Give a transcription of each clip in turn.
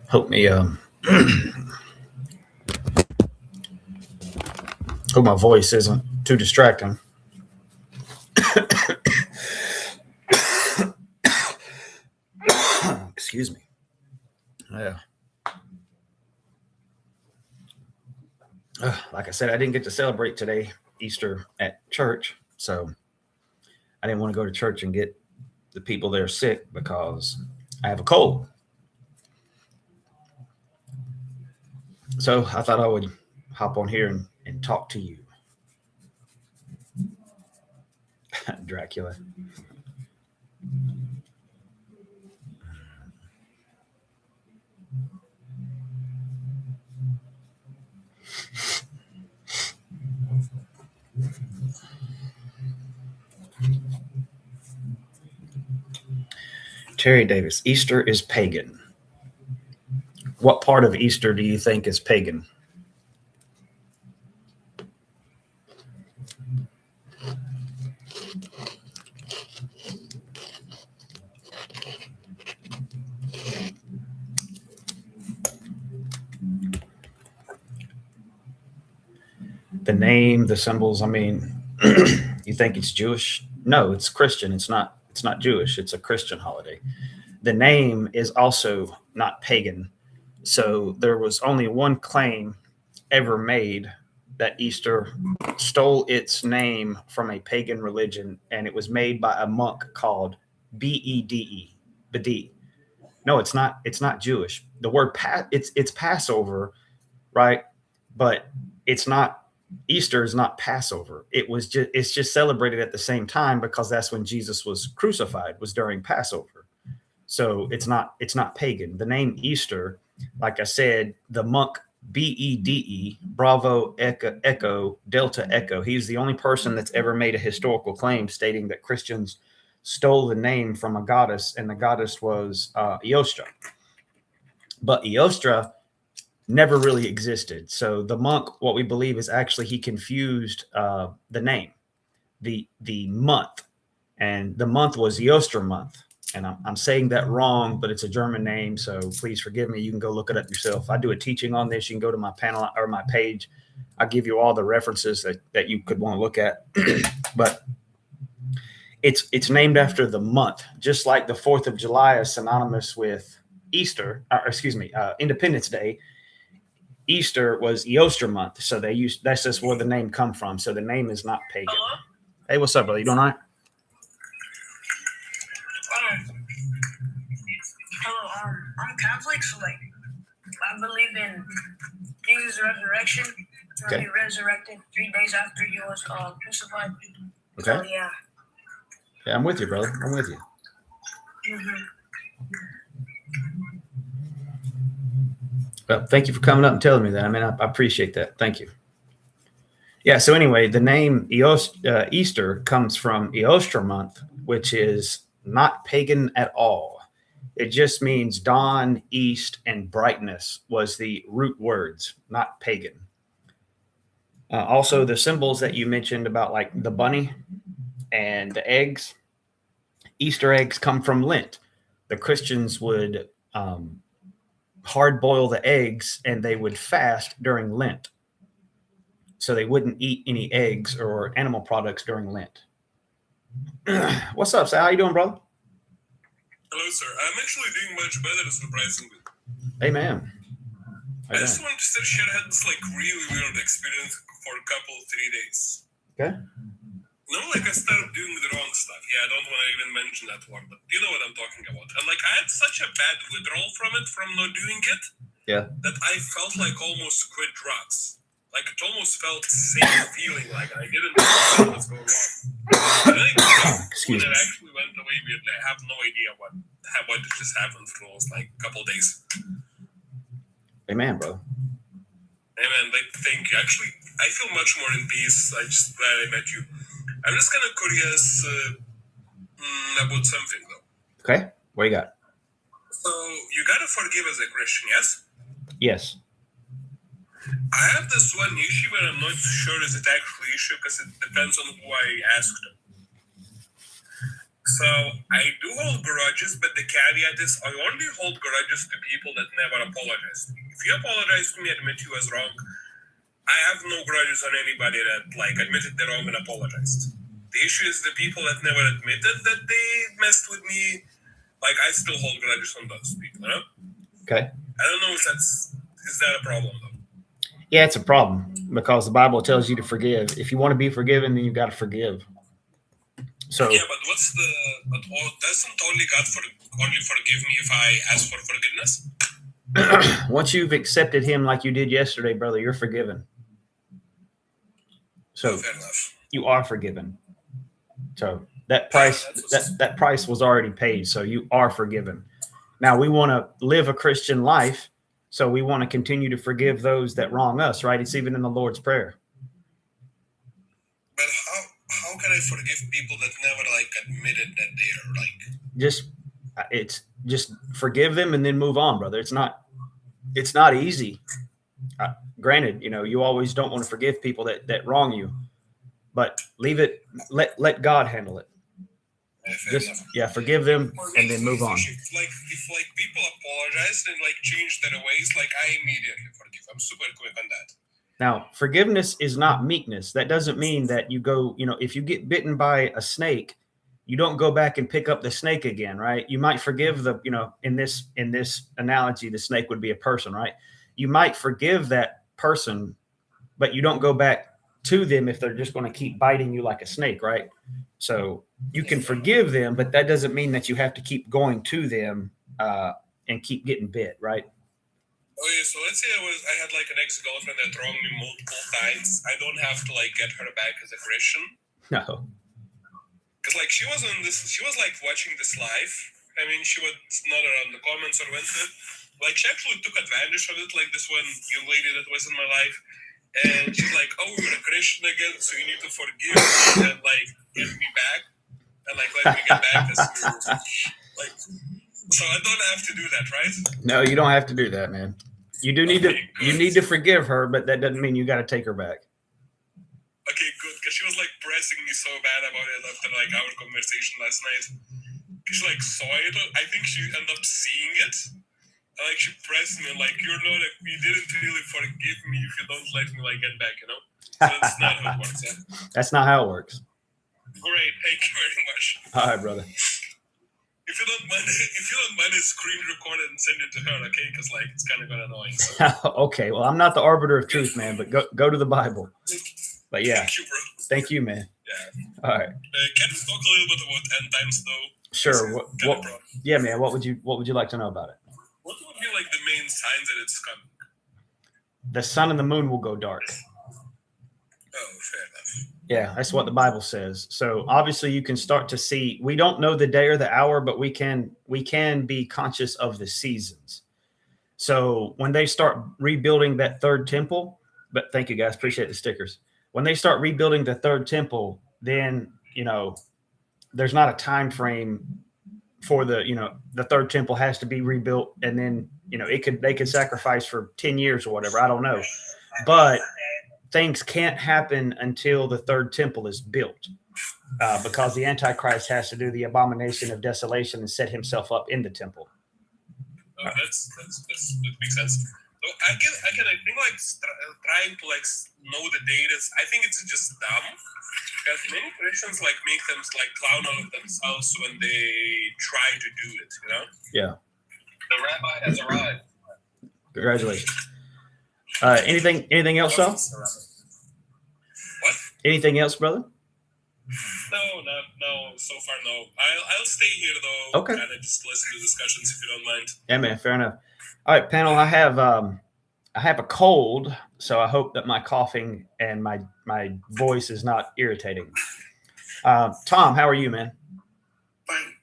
Hope me hope my voice isn't too distracting. Excuse me. Yeah. Like I said, I didn't get to celebrate today, Easter at church, so I didn't want to go to church and get the people there sick because I have a cold. So I thought I would hop on here and talk to you, Dracula. Terry Davis, Easter is pagan. What part of Easter do you think is pagan? The name, the symbols. I mean, you think it's Jewish? No, it's Christian. It's not. It's not Jewish. It's a Christian holiday. The name is also not pagan. So there was only one claim ever made that Easter stole its name from a pagan religion, and it was made by a monk called Bede. Bede. No, it's not. It's not Jewish. The word it's Passover, right? But it's not. Easter is not Passover. It's just celebrated at the same time because that's when Jesus was crucified. Was during Passover. So it's not pagan. The name Easter, like I said, the monk Bede, Bravo Echo Delta Echo. He's the only person that's ever made a historical claim stating that Christians stole the name from a goddess, and the goddess was Eostra. But Eostra never really existed. So the monk, what we believe is actually he confused the name, the month, and the month was Eostra month. And I'm saying that wrong, but it's a German name, so please forgive me. You can go look it up yourself. I do a teaching on this. You can go to my panel or my page. I'll give you all the references that you could want to look at. But it's named after the month, just like the 4th of July is synonymous with Easter, Independence Day. Easter was Eostra month, so that's just where the name come from. So the name is not pagan. Hello? Hey, what's up, brother? You doing all right? Hello, I'm Catholic, so like I believe in Jesus' resurrection. Okay. He resurrected 3 days after he was crucified. Okay. So, yeah. Yeah, I'm with you, brother. I'm with you. Mm-hmm. Well, thank you for coming up and telling me that. I mean, I appreciate that. Thank you. Yeah. So anyway, the name Easter comes from Eostra month, which is not pagan at all. It just means dawn, east, and brightness was the root words, not pagan. Also, the symbols that you mentioned about like the bunny and the eggs, Easter eggs come from Lent. The Christians would hard boil the eggs and they would fast during Lent. So they wouldn't eat any eggs or animal products during Lent. What's up, Sal? How you doing, brother? Hello, sir. I'm actually doing much better, surprisingly. Hey, man. I just wanted to share I had this like really weird experience for a couple 3 days. Okay. No, like I started doing the wrong stuff. Yeah, I don't want to even mention that word, but you know what I'm talking about. And like I had such a bad withdrawal from it, from not doing it, that I felt like almost quit drugs. Like it almost felt same feeling, like I didn't know what was going on. And then when it actually went away weirdly, I have no idea what just happened for those like couple days. Amen, bro. Amen. Like, thank you. Actually, I feel much more in peace. I just glad I met you. I'm just kind of curious about something, though. Okay. What do you got? So, you gotta forgive as a Christian, yes? Yes. I have this one issue where I'm not sure is it actually issue because it depends on who I asked. So I do hold grudges, but the caveat is I only hold grudges to people that never apologize to me. If you apologize to me, admit you was wrong, I have no grudges on anybody that like admitted they're wrong and apologized. The issue is the people that never admitted that they messed with me. Like I still hold grudges on those people, you know? Okay. I don't know if is that a problem though? Yeah, it's a problem because the Bible tells you to forgive. If you want to be forgiven, then you've got to forgive. So yeah, but doesn't only God only forgive me if I ask for forgiveness? Once you've accepted him like you did yesterday, brother, you're forgiven. So fair enough. You are forgiven. So that price, that price was already paid. So you are forgiven. Now we want to live a Christian life. So we want to continue to forgive those that wrong us, right? It's even in the Lord's Prayer. But how can I forgive people that never like admitted that they're like? Just forgive them and then move on, brother. It's not easy. Granted, you always don't want to forgive people that wrong you, but leave it. Let God handle it. Forgive them and then move on. If people apologize and like change their ways, like I immediately forgive. I'm super quick on that. Now, forgiveness is not meekness. That doesn't mean that you go, if you get bitten by a snake, you don't go back and pick up the snake again, right? You might forgive in this analogy, the snake would be a person, right? You might forgive that person, but you don't go back to them if they're just going to keep biting you like a snake, right? So you can forgive them, but that doesn't mean that you have to keep going to them and keep getting bit, right? Okay, so let's say I had like an ex-girlfriend that wronged me multiple times. I don't have to like get her back as a Christian. No. Because like she was like watching this live. I mean, she was not around the comments or went to it. Like she actually took advantage of it. Like this one young lady that was in my life. And she's like, oh, you're a Christian again, so you need to forgive me and like get me back. And like let me get back as you like. So I don't have to do that, right? No, you don't have to do that, man. You do need to forgive her, but that doesn't mean you got to take her back. Okay, good, because she was like pressing me so bad about it after like our conversation last night. She like saw it. I think she ended up seeing it. And, like she pressed me like you didn't really forgive me if you don't let me like get back, So that's not how it works, yeah? That's not how it works. Great, thank you very much. All right, brother. If you don't mind it, screen record it and send it to her, okay? Because like it's kind of annoying. So. Okay, well, I'm not the arbiter of truth, man, but go to the Bible. But yeah, thank you, bro. Thank you, man. Yeah. All right. Can we talk a little bit about end times, though? Sure. Yeah, man. What would you like to know about it? What would be like the main signs that it's coming? The sun and the moon will go dark. Oh, fair enough. Yeah, that's what the Bible says. So obviously you can start to see, we don't know the day or the hour, but we can be conscious of the seasons. So when they start rebuilding that third temple, but thank you guys, appreciate the stickers. When they start rebuilding the third temple, then, there's not a time frame for the third temple has to be rebuilt. And then, they could sacrifice for 10 years or whatever. I don't know, but things can't happen until the third temple is built because the Antichrist has to do the abomination of desolation and set himself up in the temple. Oh, that makes sense. So I think like trying to like know the date is, I think it's just dumb because many Christians like make them like clown out of themselves when they try to do it, Yeah. The rabbi has arrived. Congratulations. Anything else, though? What? Anything else, brother? No. So far, no. I'll stay here though. Okay. And just listen to discussions if you don't mind. Yeah, man. Fair enough. All right, panel. I have a cold, so I hope that my coughing and my voice is not irritating. Tom, how are you, man? Fine.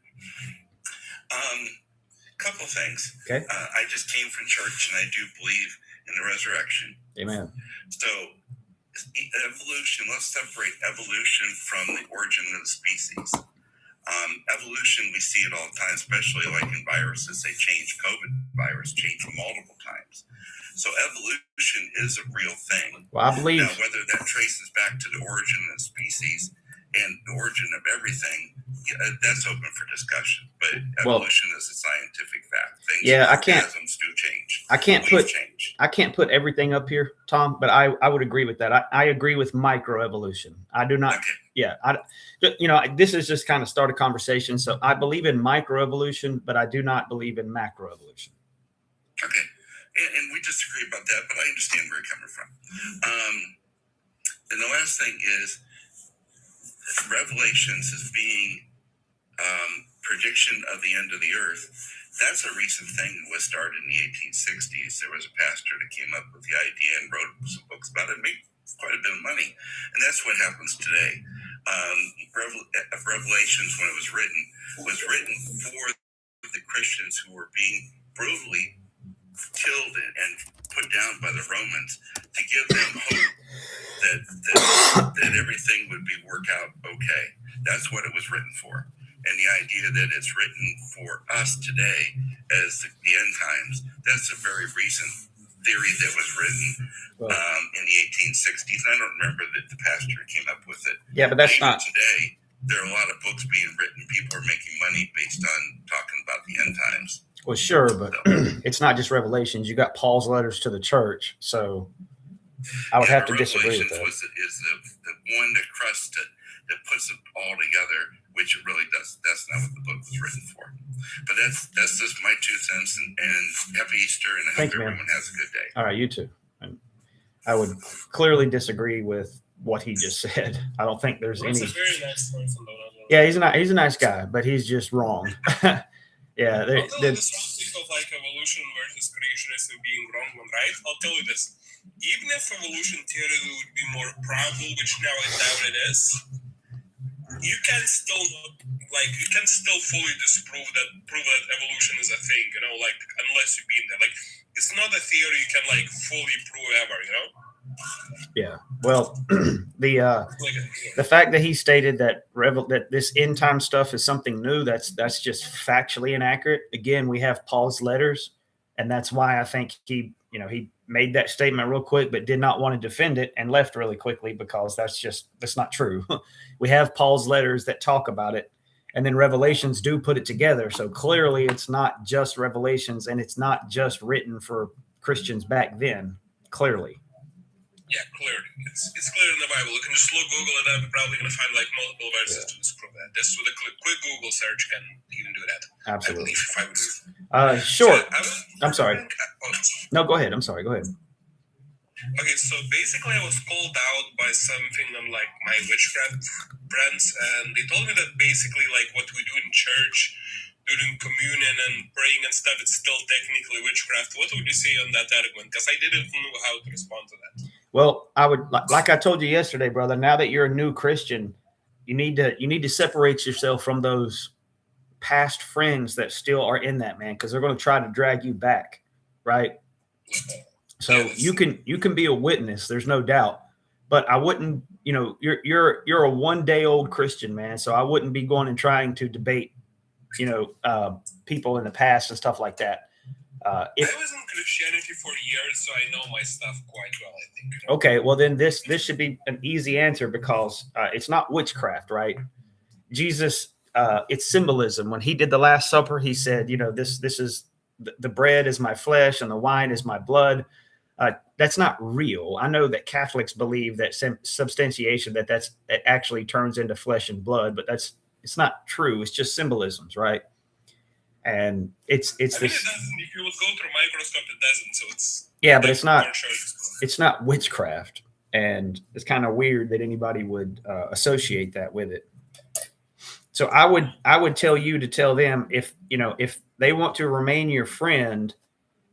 Couple things. Okay. I just came from church, and I do believe in the resurrection. Amen. So, evolution. Let's separate evolution from the origin of the species. Evolution, we see it all the time, especially like in viruses. They change. COVID virus changed multiple times. So evolution is a real thing. Well, I believe. Now, whether that traces back to the origin of species and the origin of everything, that's open for discussion. But evolution is a scientific fact. Things, organisms do change. I can't put everything up here, Tom, but I would agree with that. I agree with microevolution. I do not. Okay. Yeah. This is just kind of start a conversation. So I believe in microevolution, but I do not believe in macroevolution. Okay. And we disagree about that, but I understand where you're coming from. And the last thing is Revelations as being prediction of the end of the earth. That's a recent thing that was started in the 1860s. There was a pastor that came up with the idea and wrote some books about it, made quite a bit of money. And that's what happens today. Revelations, when it was written for the Christians who were being brutally killed and put down by the Romans, to give them hope that everything would be work out okay. That's what it was written for. And the idea that it's written for us today as the end times, that's a very recent theory that was written in the 1860s. I don't remember that the pastor came up with it. Yeah, but that's not today. There are a lot of books being written. People are making money based on talking about the end times. Well, sure, but it's not just Revelations. You got Paul's letters to the church, so I would have to disagree with that. Is the one that puts it all together, which it really does. That's not what the book was written for. But that's just my 2 cents. And happy Easter, and I hope everyone has a good day. All right, you too. And I would clearly disagree with what he just said. I don't think there's any. A very nice person, though. Yeah, he's a nice guy, but he's just wrong. Yeah, this whole thing of like evolution versus creationism being wrong and right. I'll tell you this: even if evolution theory would be more probable, which now I doubt it is, you can still fully disprove that, prove that evolution is a thing. Unless you've been there. Like, it's not a theory you can like fully prove ever. Yeah. Well, the fact that he stated that that this end time stuff is something new, that's just factually inaccurate. Again, we have Paul's letters, and that's why I think he made that statement real quick, but did not want to defend it and left really quickly, because that's not true. We have Paul's letters that talk about it, and then Revelations do put it together. So clearly it's not just Revelations, and it's not just written for Christians back then. Clearly. Yeah, clearly. It's clear in the Bible. You can just Google it up. You're probably going to find like multiple verses to disprove that. Just with a quick Google search can even do that. Absolutely. I believe. Sure. I'm sorry. No, go ahead. I'm sorry. Go ahead. Okay, so basically I was called out by something on like my witchcraft friends, and they told me that basically like what we do in church during communion and praying and stuff, it's still technically witchcraft. What would you say on that argument? Because I didn't know how to respond to that. Well, I would, like I told you yesterday, brother, now that you're a new Christian, you need to separate yourself from those past friends that still are in that, man, because they're going to try to drag you back, right? So yes. you can be a witness, there's no doubt, but I wouldn't, you're a one-day-old Christian, man, so I wouldn't be going and trying to debate, people in the past and stuff like that. I was in Christianity for years, so I know my stuff quite well, I think. Okay, well then this should be an easy answer, because it's not witchcraft, right? Jesus, it's symbolism. When he did the Last Supper, he said, this is the bread is my flesh and the wine is my blood. That's not real. I know that Catholics believe that substantiation, that it actually turns into flesh and blood, but it's not true. It's just symbolisms, right? And it's this. It doesn't. If you would go through a microscope, it doesn't. So it's but it's not witchcraft, and it's kind of weird that anybody would associate that with it. So I would tell you to tell them, if they want to remain your friend,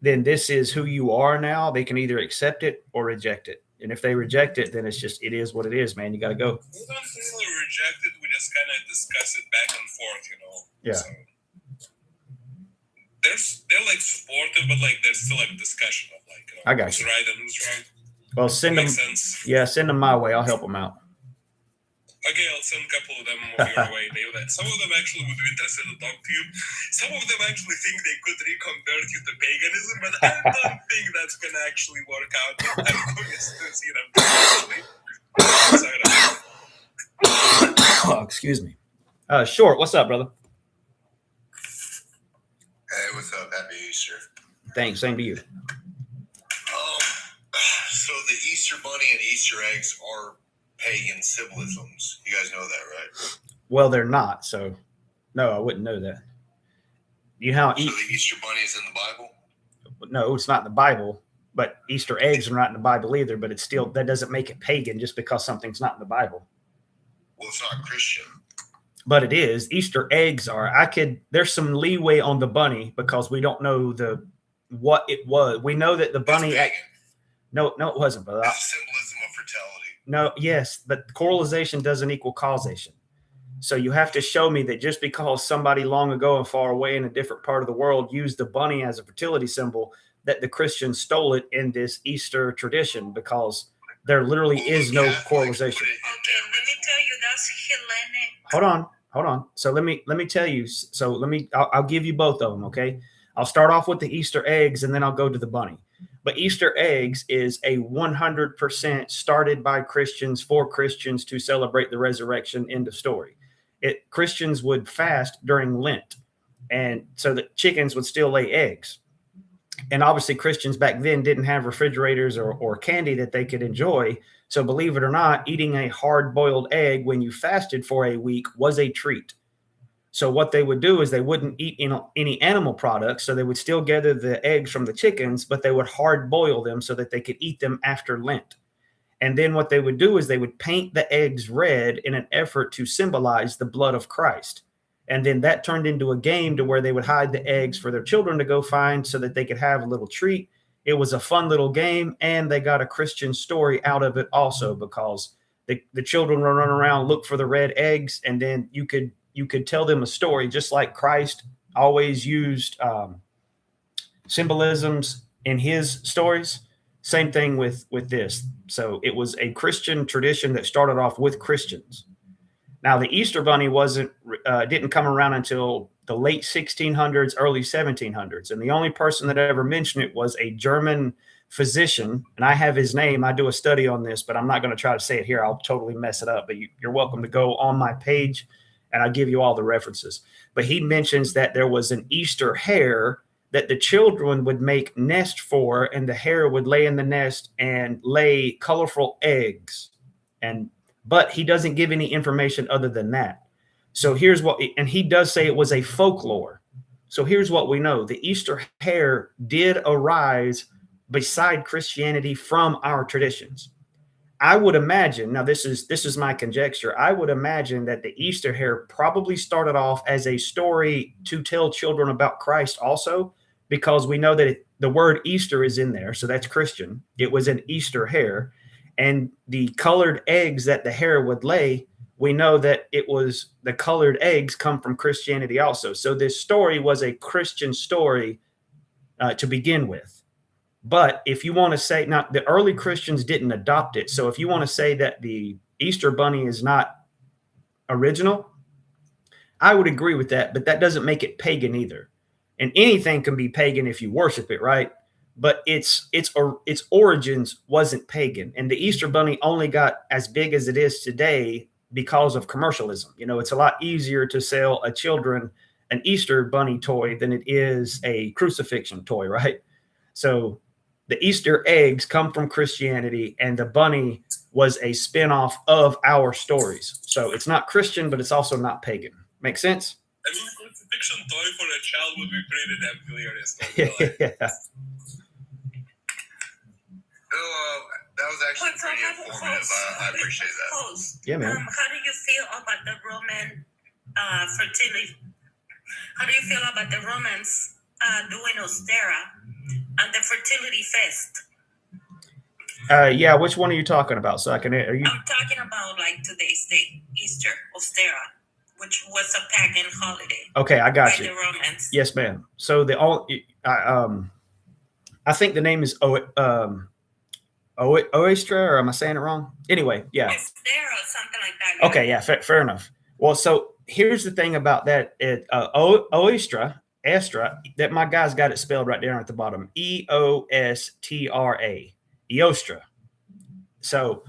then this is who you are now. They can either accept it or reject it. And if they reject it, then it is what it is, man. You got to go. We don't really reject it. We just kind of discuss it back and forth, Yeah. So they're like supportive, but like there's still like a discussion of like, I got who's you. right and who's wrong. Well, send them. Sense. Yeah, send them my way. I'll help them out. Okay, I'll send a couple of them your way. Some of them actually would be interested to talk to you. Some of them actually think they could reconvert you to paganism, but I don't think that's going to actually work out. I'm going to see them. Oh, excuse me. Short, what's up, brother? Hey, what's up? Happy Easter. Thanks, same to you. So the Easter bunny and Easter eggs are pagan symbolisms. You guys know that, right? Well, they're not, so no, I wouldn't know that. You know, so the Easter bunny is in the Bible? No, it's not in the Bible, but Easter eggs are not in the Bible either, but it's still, that doesn't make it pagan just because something's not in the Bible. Well, it's not Christian. But it is. Easter eggs are. There's some leeway on the bunny because we don't know what it was. We know that the bunny. No, it wasn't, brother. It's a symbolism of fertility. No, yes, but correlation doesn't equal causation. So you have to show me that just because somebody long ago and far away in a different part of the world used the bunny as a fertility symbol, that the Christians stole it in this Easter tradition, because there literally is no correlation. Okay, let me tell you, that's Hellenic. Hold on. So let me tell you. So I'll give you both of them. Okay. I'll start off with the Easter eggs and then I'll go to the bunny. But Easter eggs is a 100% started by Christians for Christians to celebrate the resurrection. End of story. Christians would fast during Lent, and so the chickens would still lay eggs. And obviously Christians back then didn't have refrigerators or candy that they could enjoy. So believe it or not, eating a hard-boiled egg when you fasted for a week was a treat. So what they would do is they wouldn't eat any animal products. So they would still gather the eggs from the chickens, but they would hard boil them so that they could eat them after Lent. And then what they would do is they would paint the eggs red in an effort to symbolize the blood of Christ. And then that turned into a game to where they would hide the eggs for their children to go find so that they could have a little treat. It was a fun little game, and they got a Christian story out of it also, because the children would run around, look for the red eggs, and then you could tell them a story, just like Christ always used symbolisms in his stories. Same thing with this. So it was a Christian tradition that started off with Christians. Now, the Easter bunny didn't come around until the late 1600s, early 1700s. And the only person that ever mentioned it was a German physician. And I have his name. I do a study on this, but I'm not going to try to say it here. I'll totally mess it up. But you're welcome to go on my page, and I'll give you all the references. But he mentions that there was an Easter hare that the children would make nest for, and the hare would lay in the nest and lay colorful eggs. But he doesn't give any information other than that. So here's what, and he does say it was a folklore. So here's what we know. The Easter hare did arise beside Christianity from our traditions. I would imagine, now this is my conjecture, I would imagine that the Easter hare probably started off as a story to tell children about Christ also, because we know that the word Easter is in there. So that's Christian. It was an Easter hare. And the colored eggs that the hare would lay, we know that it was the colored eggs come from Christianity also. So this story was a Christian story to begin with. But if you want to say, now the early Christians didn't adopt it. So if you want to say that the Easter bunny is not original, I would agree with that, but that doesn't make it pagan either. And anything can be pagan if you worship it, right? But its origins wasn't pagan. And the Easter bunny only got as big as it is today because of commercialism. You know, it's a lot easier to sell children an Easter bunny toy than it is a crucifixion toy, right? So the Easter eggs come from Christianity, and the bunny was a spinoff of our stories. So it's not Christian, but it's also not pagan. Make sense? I mean, a crucifixion toy for a child would be pretty damn hilarious. Yeah. That was actually pretty informative. I appreciate that. Yeah, man. How do you feel about the Roman fertility? How do you feel about the Romans doing Ostera and the fertility fest? Yeah, which one are you talking about? So I can. I'm talking about like today's day, Easter, Ostera, which was a pagan holiday. Okay, I got you. The Romans. Yes, ma'am. So I think the name is Oestra, or am I saying it wrong? Anyway, yeah. It's there or something like that. Okay, yeah, fair enough. Well, so here's the thing about that. Oestra, that my guy's got it spelled right there at the bottom. Eostra. Eostra. So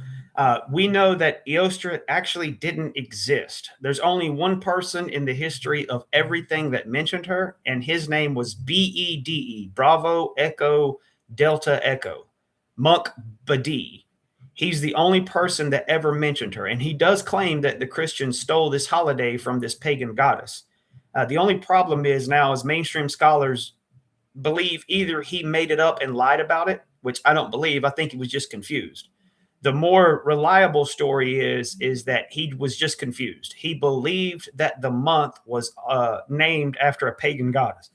we know that Eostra actually didn't exist. There's only one person in the history of everything that mentioned her, and his name was Bede, Bravo Echo Delta Echo, Monk Bede. He's the only person that ever mentioned her, and he does claim that the Christians stole this holiday from this pagan goddess. The only problem is now is mainstream scholars believe either he made it up and lied about it, which I don't believe. I think he was just confused. The more reliable story is that he was just confused. He believed that the month was named after a pagan goddess.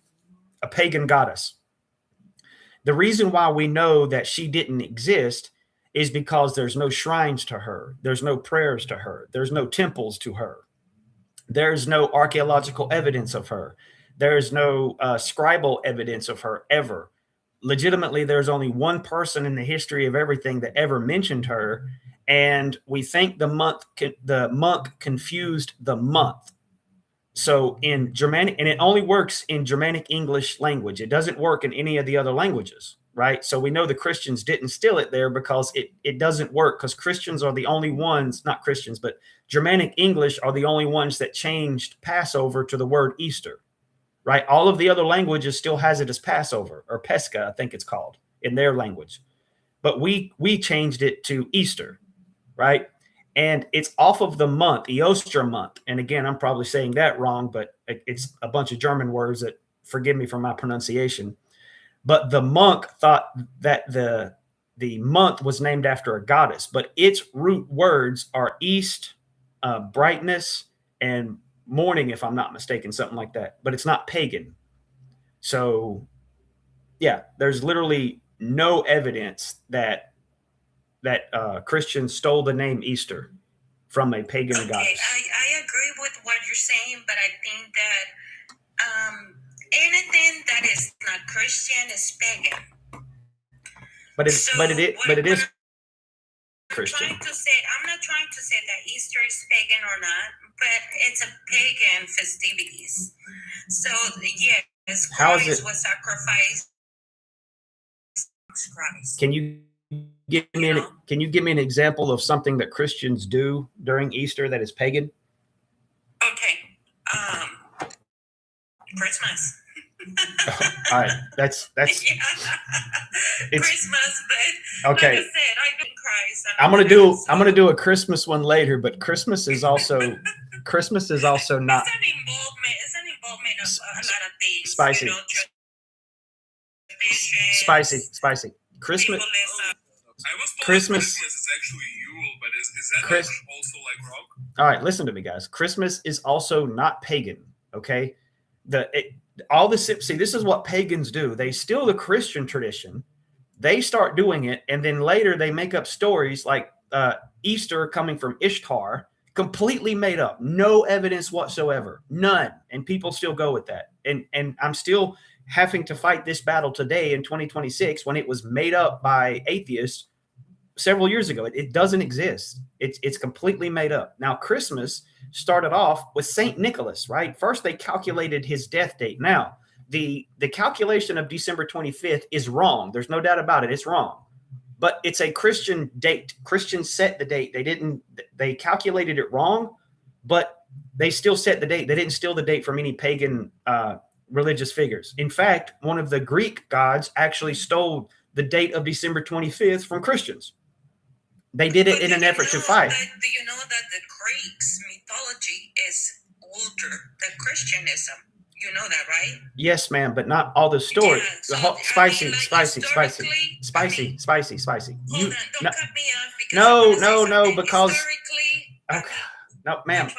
The reason why we know that she didn't exist is because there's no shrines to her. There's no prayers to her. There's no temples to her. There's no archaeological evidence of her. There's no scribal evidence of her ever. Legitimately, there's only one person in the history of everything that ever mentioned her, and we think the monk confused the month. So in Germanic, and it only works in Germanic English language. It doesn't work in any of the other languages, right? So we know the Christians didn't steal it there because it doesn't work, because Christians are the only ones, not Christians, but Germanic English are the only ones that changed Passover to the word Easter. Right, all of the other languages still has it as Passover, or Pesca, I think it's called in their language, but we changed it to Easter, right? And it's off of the month, Eostra month. And again, I'm probably saying that wrong, but it's a bunch of German words that forgive me for my pronunciation. But the monk thought that the month was named after a goddess, but its root words are east, brightness, and morning, if I'm not mistaken, something like that, but it's not pagan. So yeah, there's literally no evidence that Christians stole the name Easter from a pagan goddess. I agree with what you're saying, but I think that anything that is not Christian is pagan. But it is Christian. I'm not trying to say that Easter is pagan or not, but it's a pagan festivities. So yes, Christ was sacrificed. Christ. Can you give me an example of something that Christians do during Easter that is pagan? Okay, Christmas. All right, that's yeah. Christmas, but okay. Like I said, I do Christ. I'm gonna do a Christmas one later, but Christmas is also not. It's an involvement of a lot of things. Spicy. Spicy. Christmas. Christmas is actually Yule, but is that also like wrong? All right, listen to me, guys. Christmas is also not pagan. Okay, this is what pagans do. They steal the Christian tradition, they start doing it, and then later they make up stories like Easter coming from Ishtar, completely made up, no evidence whatsoever, none, and people still go with that. And I'm still having to fight this battle today in 2026 when it was made up by atheists several years ago. It doesn't exist. It's completely made up. Now, Christmas started off with St. Nicholas, right? First, they calculated his death date. Now, the calculation of December 25th is wrong. There's no doubt about it. It's wrong. But it's a Christian date. Christians set the date. They calculated it wrong, but they still set the date. They didn't steal the date from any pagan religious figures. In fact, one of the Greek gods actually stole the date of December 25th from Christians. They did it in an effort to fight. Do you know that the Greeks' mythology is older than Christianism? You know that, right? Yes, ma'am, but not all the stories. Yeah, so, Spicy. Hold on, don't cut me off. Because no, ma'am,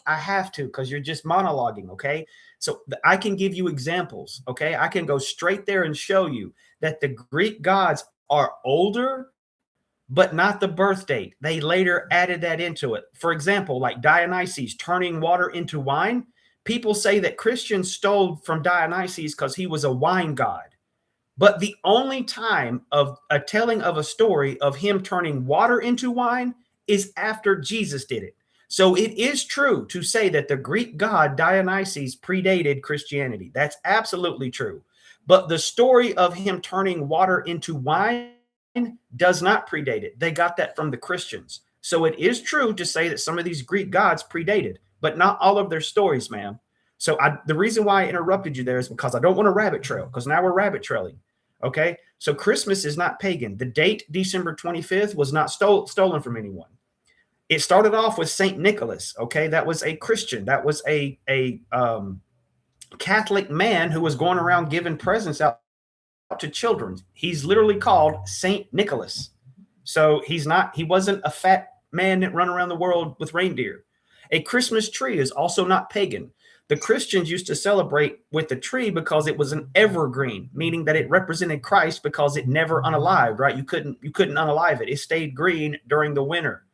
I have to, because you're just monologuing, okay? So I can give you examples, okay? I can go straight there and show you that the Greek gods are older, but not the birth date. They later added that into it. For example, like Dionysus turning water into wine. People say that Christians stole from Dionysus because he was a wine god. But the only time of a telling of a story of him turning water into wine is after Jesus did it. So it is true to say that the Greek god Dionysus predated Christianity. That's absolutely true. But the story of him turning water into wine does not predate it. They got that from the Christians. So it is true to say that some of these Greek gods predated, but not all of their stories, ma'am. So the reason why I interrupted you there is because I don't want to rabbit trail, because now we're rabbit trailing. Okay, so Christmas is not pagan. The date December 25th was not stolen from anyone. It started off with Saint Nicholas. Okay, that was a Christian. That was a Catholic man who was going around giving presents out to children. He's literally called Saint Nicholas. So he wasn't a fat man that run around the world with reindeer. A Christmas tree is also not pagan. The Christians used to celebrate with the tree because it was an evergreen, meaning that it represented Christ because it never unalived, right? You couldn't unalive it. It stayed green during the winter.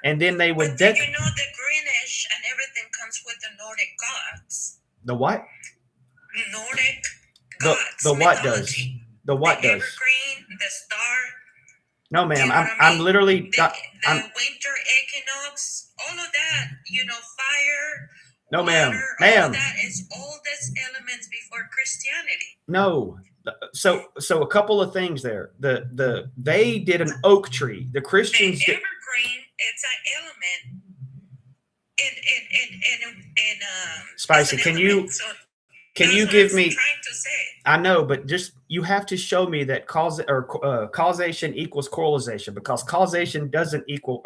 And then they would... But the greenish and everything comes with the Nordic gods. The what? Nordic gods. The what does? The what does? Evergreen, the star. No, ma'am. I'm literally... The winter equinox, all of that, fire... No, ma'am. Ma'am. That is all these elements before Christianity. No. So a couple of things there. They did an oak tree. The Christians did evergreen. It's an element. In Spicy. Can you give me? Trying to say. I know, but just you have to show me that causation equals correlation, because correlation doesn't equal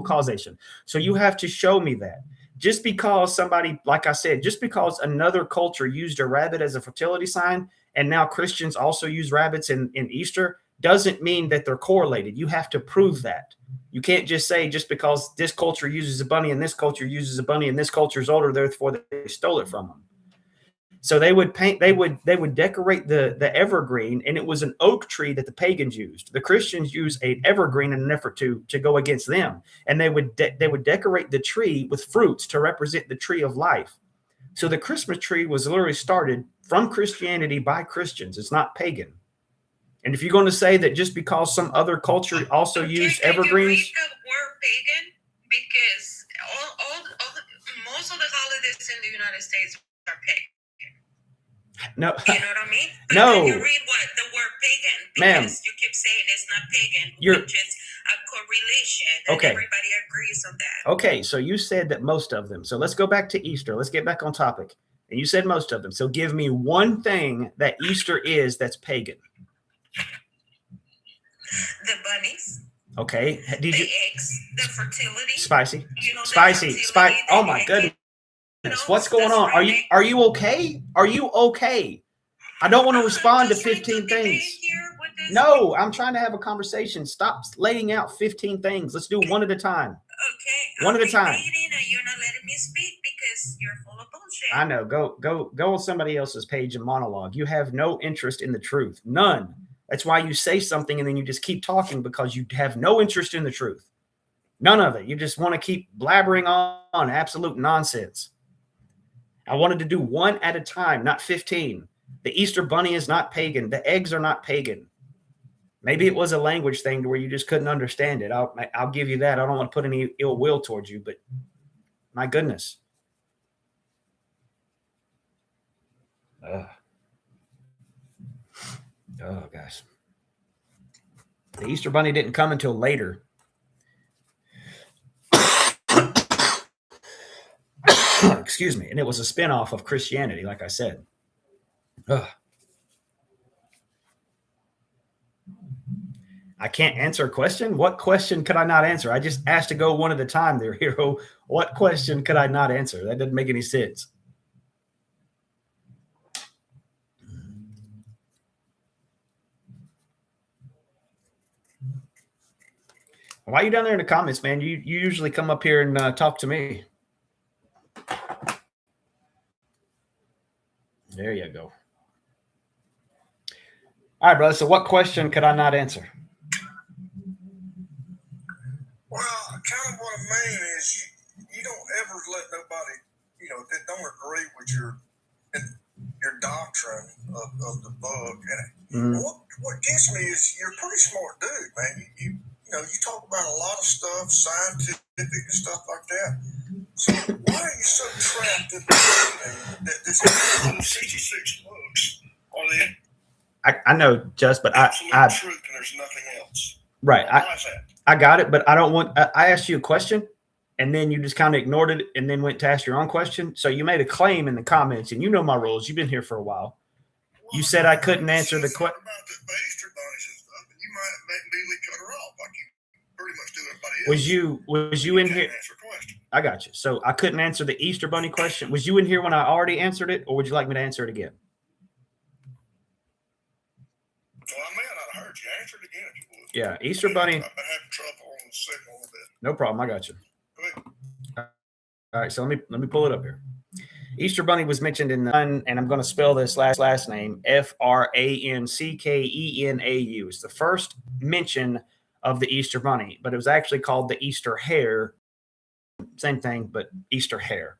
causation. So you have to show me that. Just because somebody, like I said, just because another culture used a rabbit as a fertility sign, and now Christians also use rabbits in Easter, doesn't mean that they're correlated. You have to prove that. You can't just say just because this culture uses a bunny and this culture uses a bunny and this culture is older, therefore they stole it from them. So they would decorate the evergreen, and it was an oak tree that the pagans used. The Christians use an evergreen in an effort to go against them, and they would decorate the tree with fruits to represent the tree of life. So the Christmas tree was literally started from Christianity by Christians. It's not pagan. And if you're going to say that just because some other culture also used evergreens, the word pagan, because most of the holidays in the United States are pagan. No, you know what I mean? But no. When you read what the word pagan, because ma'am, you keep saying it's not pagan, which is a correlation, and okay. Everybody agrees on that. Okay, so you said that most of them. So let's go back to Easter. Let's get back on topic. And you said most of them. So give me one thing that Easter is that's pagan. The bunnies. Okay. The eggs. The fertility. Spicy. Spicy. Oh my goodness. What's going on? Right. Are you okay? Are you okay? I don't want to respond to 15 things. No, I'm trying to have a conversation. Stop laying out 15 things. Let's do one at a time. Okay. One at a time. And you're not letting me speak because you're full of bullshit. I know. Go on somebody else's page and monologue. You have no interest in the truth. None. That's why you say something and then you just keep talking, because you have no interest in the truth. None of it. You just want to keep blabbering on absolute nonsense. I wanted to do one at a time, not 15. The Easter bunny is not pagan. The eggs are not pagan. Maybe it was a language thing to where you just couldn't understand it. I'll give you that. I don't want to put any ill will towards you, but my goodness. Oh, guys. The Easter bunny didn't come until later. Excuse me. And it was a spinoff of Christianity, like I said. Ugh. I can't answer a question? What question could I not answer? I just asked to go one at a time there, Hero. What question could I not answer? That doesn't make any sense. Why are you down there in the comments, man? You usually come up here and talk to me. There you go. All right, brother. So what question could I not answer? Well, kind of what I mean is you don't ever let nobody, that don't agree with your your doctrine of the book. Mhm. And what gets me is you're a pretty smart dude, man. You know, you talk about a lot of stuff, scientific and stuff like that. So why are you so trapped in that this 66 books are the I know, Just, but absolute I truth and there's nothing else? right. Why is that? I got it, but I don't want. I asked you a question, and then you just kind of ignored it, and then went to ask your own question. So you made a claim in the comments, and you know my rules. You've been here for a while. You said I couldn't answer the question. About the Easter bunnies and stuff, and you might immediately cut her off like you pretty much do everybody else. Was you in here? Answer a question. I got you. So I couldn't answer the Easter bunny question. Was you in here when I already answered it, or would you like me to answer it again? Well, I may not have heard you. Answer it again if you would. Yeah, Easter bunny. I've been having trouble on the signal a little bit. No problem. I got you. Go ahead. All right, so let me pull it up here. Easter bunny was mentioned in the, and I'm going to spell this last name, Franckkenau. It's the first mention of the Easter bunny, but it was actually called the Easter hare. Same thing, but Easter hare.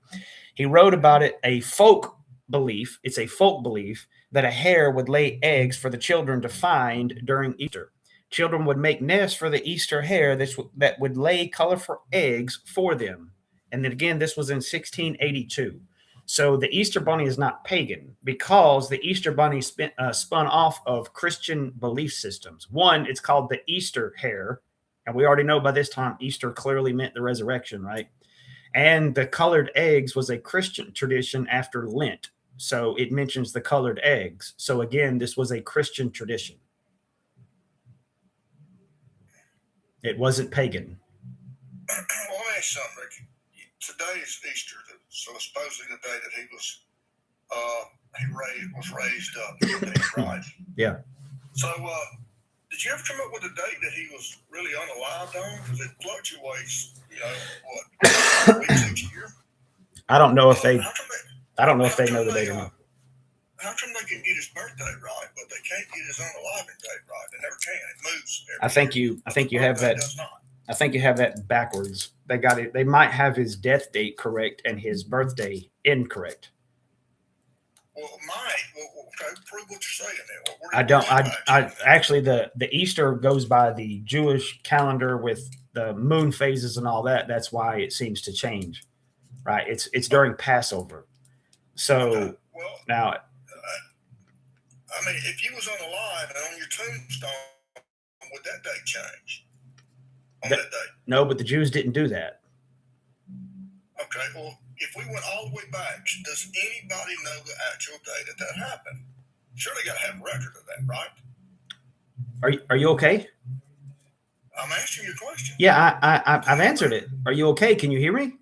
He wrote about it, a folk belief. It's a folk belief that a hare would lay eggs for the children to find during Easter. Children would make nests for the Easter hare that would lay colorful eggs for them. And then again, this was in 1682. So the Easter bunny is not pagan because the Easter bunny spun off of Christian belief systems. One, it's called the Easter hare. And we already know by this time, Easter clearly meant the resurrection, right? And the colored eggs was a Christian tradition after Lent. So it mentions the colored eggs. So again, this was a Christian tradition. It wasn't pagan. Well, let me ask you something, Ricky. Today is Easter, so supposedly the day that he was raised up, right? Yeah. So, did you ever come up with a date that he was really unalived on? Because it fluctuates, weeks each year. I don't know if they. How come I don't know if they know the date or not. How come they can get his birthday right, but they can't get his unaliving date right? They never can. It moves. I think you have that. Does not. I think you have that backwards. They got it. They might have his death date correct and his birthday incorrect. Well, okay, prove what you're saying then. I don't. I actually the Easter goes by the Jewish calendar with the moon phases and all that. That's why it seems to change, right? It's during Passover. So now, I mean, if you was unalive and on your tombstone, would that date change? On that day? No, but the Jews didn't do that. Okay, well, if we went all the way back, does anybody know the actual day that happened? Surely got to have a record of that, right? Are you okay? I'm asking you a question. Yeah, I've answered it. Are you okay? Can you hear me?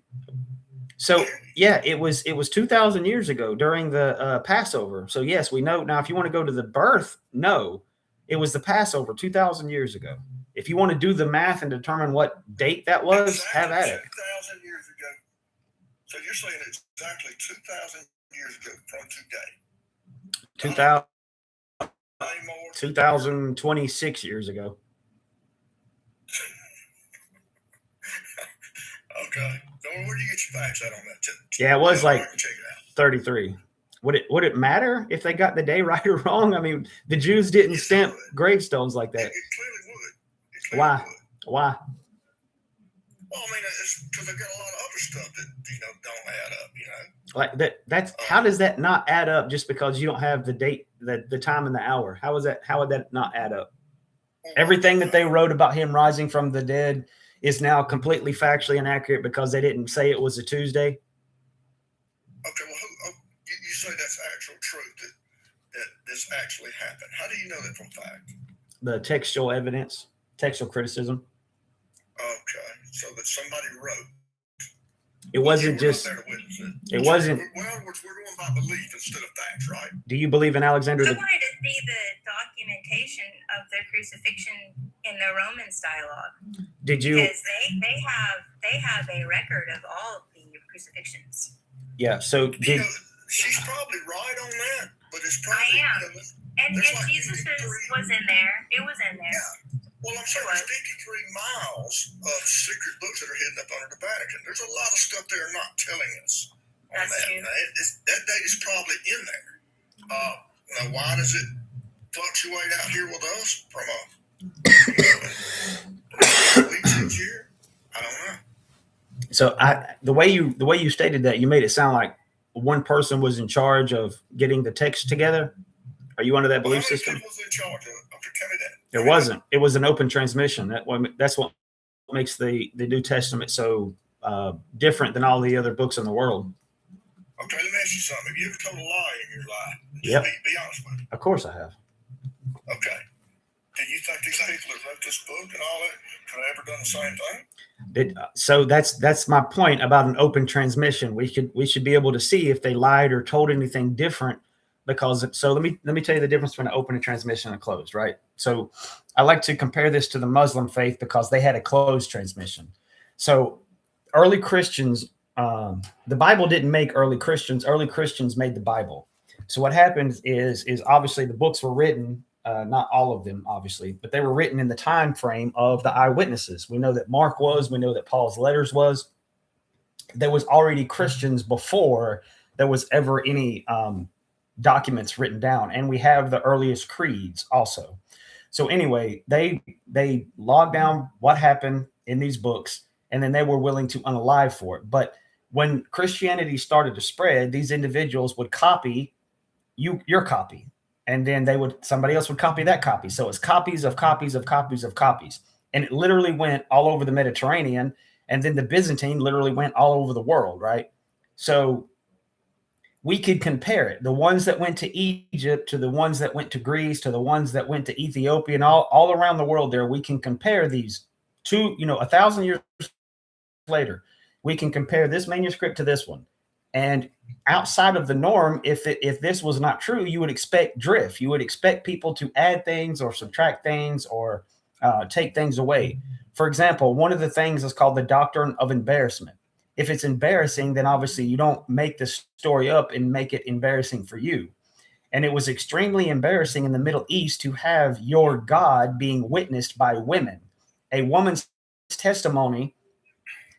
So yeah, it was 2,000 years ago during the Passover. So yes, we know now. If you want to go to the birth, no, it was the Passover 2,000 years ago. If you want to do the math and determine what date that was, have at it. 2,000 years ago. So you're saying it's exactly 2,000 years ago from today. 2026 years ago. Okay. So where do you get your facts out on that? Yeah, it was like check it out. 33. Would it matter if they got the day right or wrong? I mean, the Jews didn't stamp gravestones like that. It clearly would. Why? Why? Well, I mean, it's because they've got a lot of other stuff that don't add up. Like that. That's how does that not add up? Just because you don't have the date, the time, and the hour. How is that? How would that not add up? Everything that they wrote about him rising from the dead is now completely factually inaccurate because they didn't say it was a Tuesday. Okay, well, you say that's actual truth that this actually happened. How do you know that from fact? The textual evidence, textual criticism. Okay, so that somebody wrote. It wasn't just. It wasn't. In other words, we're going by belief instead of facts, right? Do you believe in Alexander? I wanted to see the documentation of their crucifixion in the Romans dialogue. Did you? Because they have a record of all of the crucifixions. Yeah. So did. She's probably right on that, but it's probably. I am. And like Jesus was in there. It was in there. Yeah. Well, I'm saying there's 53 miles of secret books that are hidden up under the Vatican. There's a lot of stuff they're not telling us. That's true. That date is probably in there. Now, why does it fluctuate out here with us from weeks each year? I don't know. So the way you stated that, you made it sound like one person was in charge of getting the text together. Are you under that belief system? Who was in charge of it? Okay, tell me that. It wasn't. It was an open transmission. That's what makes the New Testament so different than all the other books in the world. Okay, let me ask you something. Have you ever told a lie in your life? Yep. Be honest with me. Of course I have. Okay. Do you think these people that wrote this book and all that could have ever done the same thing? So that's my point about an open transmission. We should be able to see if they lied or told anything different. Because so let me tell you the difference between an open transmission and a closed, right? So I like to compare this to the Muslim faith because they had a closed transmission. So early Christians, the Bible didn't make early Christians. Early Christians made the Bible. So what happens is obviously the books were written, not all of them, obviously, but they were written in the time frame of the eyewitnesses. We know that Mark was. We know that Paul's letters was. There was already Christians before there was ever any documents written down, and we have the earliest creeds also. So anyway, they logged down what happened in these books, and then they were willing to unalive for it. But when Christianity started to spread, these individuals would copy your copy, and then somebody else would copy that copy. So it's copies of copies of copies of copies, and it literally went all over the Mediterranean, and then the Byzantine literally went all over the world, right? So we could compare it. The ones that went to Egypt to the ones that went to Greece to the ones that went to Ethiopia and all around the world there, we can compare these two, 1,000 years later, we can compare this manuscript to this one. And outside of the norm, if this was not true, you would expect drift. You would expect people to add things or subtract things or take things away. For example, one of the things is called the doctrine of embarrassment. If it's embarrassing, then obviously you don't make the story up and make it embarrassing for you. And it was extremely embarrassing in the Middle East to have your God being witnessed by women. A woman's testimony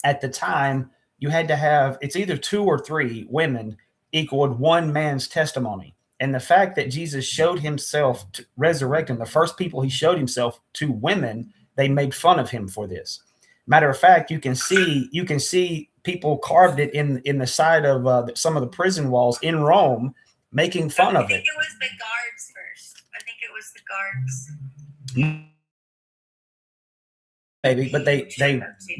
at the time, you had to have, it's either 2 or 3 women equaled one man's testimony. And the fact that Jesus showed himself resurrecting, the first people he showed himself to women, they made fun of him for this. Matter of fact, you can see people carved it in the side of some of the prison walls in Rome, making fun of it. I think it was the guards first. I think it was the guards. Maybe, but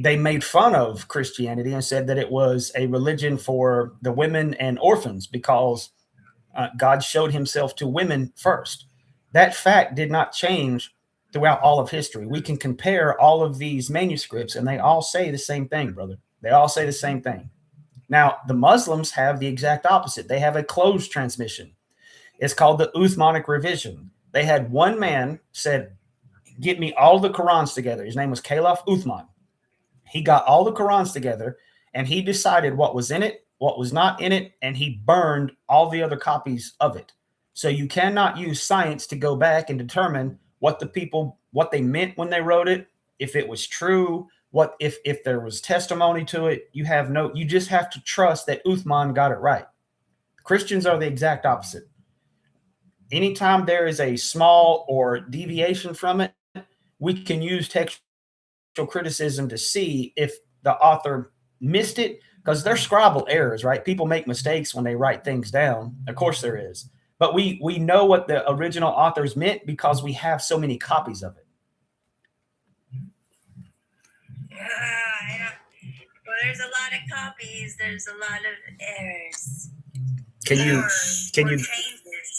they made fun of Christianity and said that it was a religion for the women and orphans because God showed himself to women first. That fact did not change throughout all of history. We can compare all of these manuscripts and they all say the same thing, brother. They all say the same thing. Now, the Muslims have the exact opposite. They have a closed transmission. It's called the Uthmanic revision. They had one man said, get me all the Qurans together. His name was Caliph Uthman. He got all the Qurans together and he decided what was in it, what was not in it, and he burned all the other copies of it. So you cannot use science to go back and determine what they meant when they wrote it, if it was true, if there was testimony to it. You just have to trust that Uthman got it right. Christians are the exact opposite. Anytime there is a small or deviation from it, we can use textual criticism to see if the author missed it, because there's scribal errors, right? People make mistakes when they write things down. Of course there is. But we know what the original authors meant because we have so many copies of it. Well, there's a lot of copies. There's a lot of errors. Can you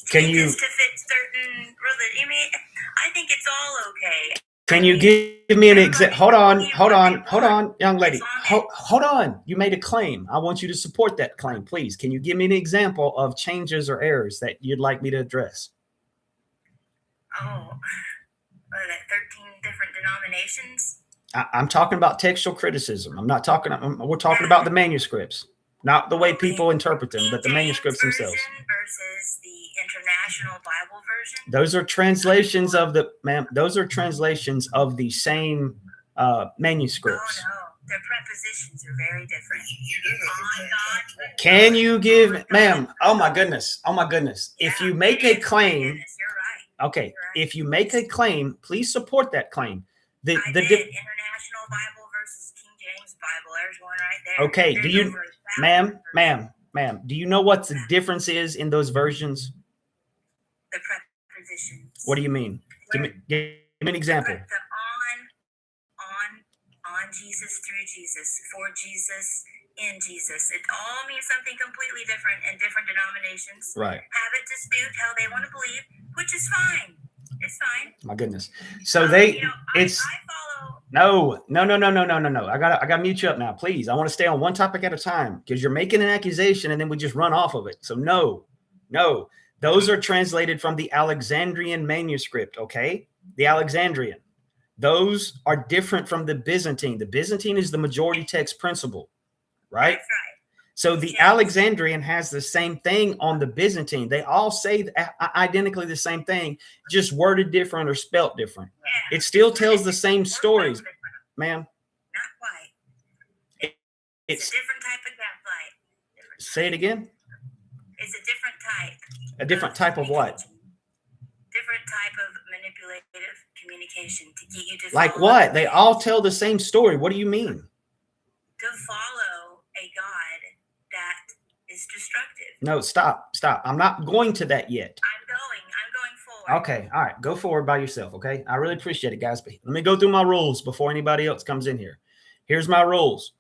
changes to fit certain religion? I mean, I think it's all okay. Can you give me an example? Hold on, young lady. Hold on. You made a claim. I want you to support that claim, please. Can you give me an example of changes or errors that you'd like me to address? Oh, what are that, 13 different denominations? I'm talking about textual criticism. We're talking about the manuscripts, not the way people interpret them, but the manuscripts themselves. Versus the International Bible Version. Those are translations of the same manuscripts. Oh, no. The prepositions are very different. You do know On the God. Can you give, ma'am? Oh my goodness. Oh my goodness. If you make a claim, You're right. okay, if you make a claim, please support that claim. I did. International Bible versus King James Bible. There's one right there. Okay, There's do you, over 1,000 ma'am, do you know what the difference is in those versions? The prepositions. What do you mean? Give me an example. The on Jesus, through Jesus, for Jesus, in Jesus. It all means something completely different in different denominations. Right. Have it dispute how they want to believe, which is fine. It's fine. My goodness. So they, it's, I follow. no. I gotta mute you up now, please. I want to stay on one topic at a time because you're making an accusation and then we just run off of it. So no, those are translated from the Alexandrian manuscript. Okay. The Alexandrian, those are different from the Byzantine. The Byzantine is the majority text principle, right? That's right. So the Alexandrian has the same thing on the Byzantine. They all say identically the same thing, just worded different or spelt different. Yeah. It still tells the same stories, ma'am. Not quite. It's a different type of gaslight. Say it again. It's a different type. A different type of what? Different type of manipulative communication to get you to Like follow what? They all tell the same story. What do you mean? to follow a God that is destructive. No, stop. I'm not going to that yet. I'm going forward. Okay. All right. Go forward by yourself. Okay. I really appreciate it, guys. But let me go through my rules before anybody else comes in here. Here's my rules.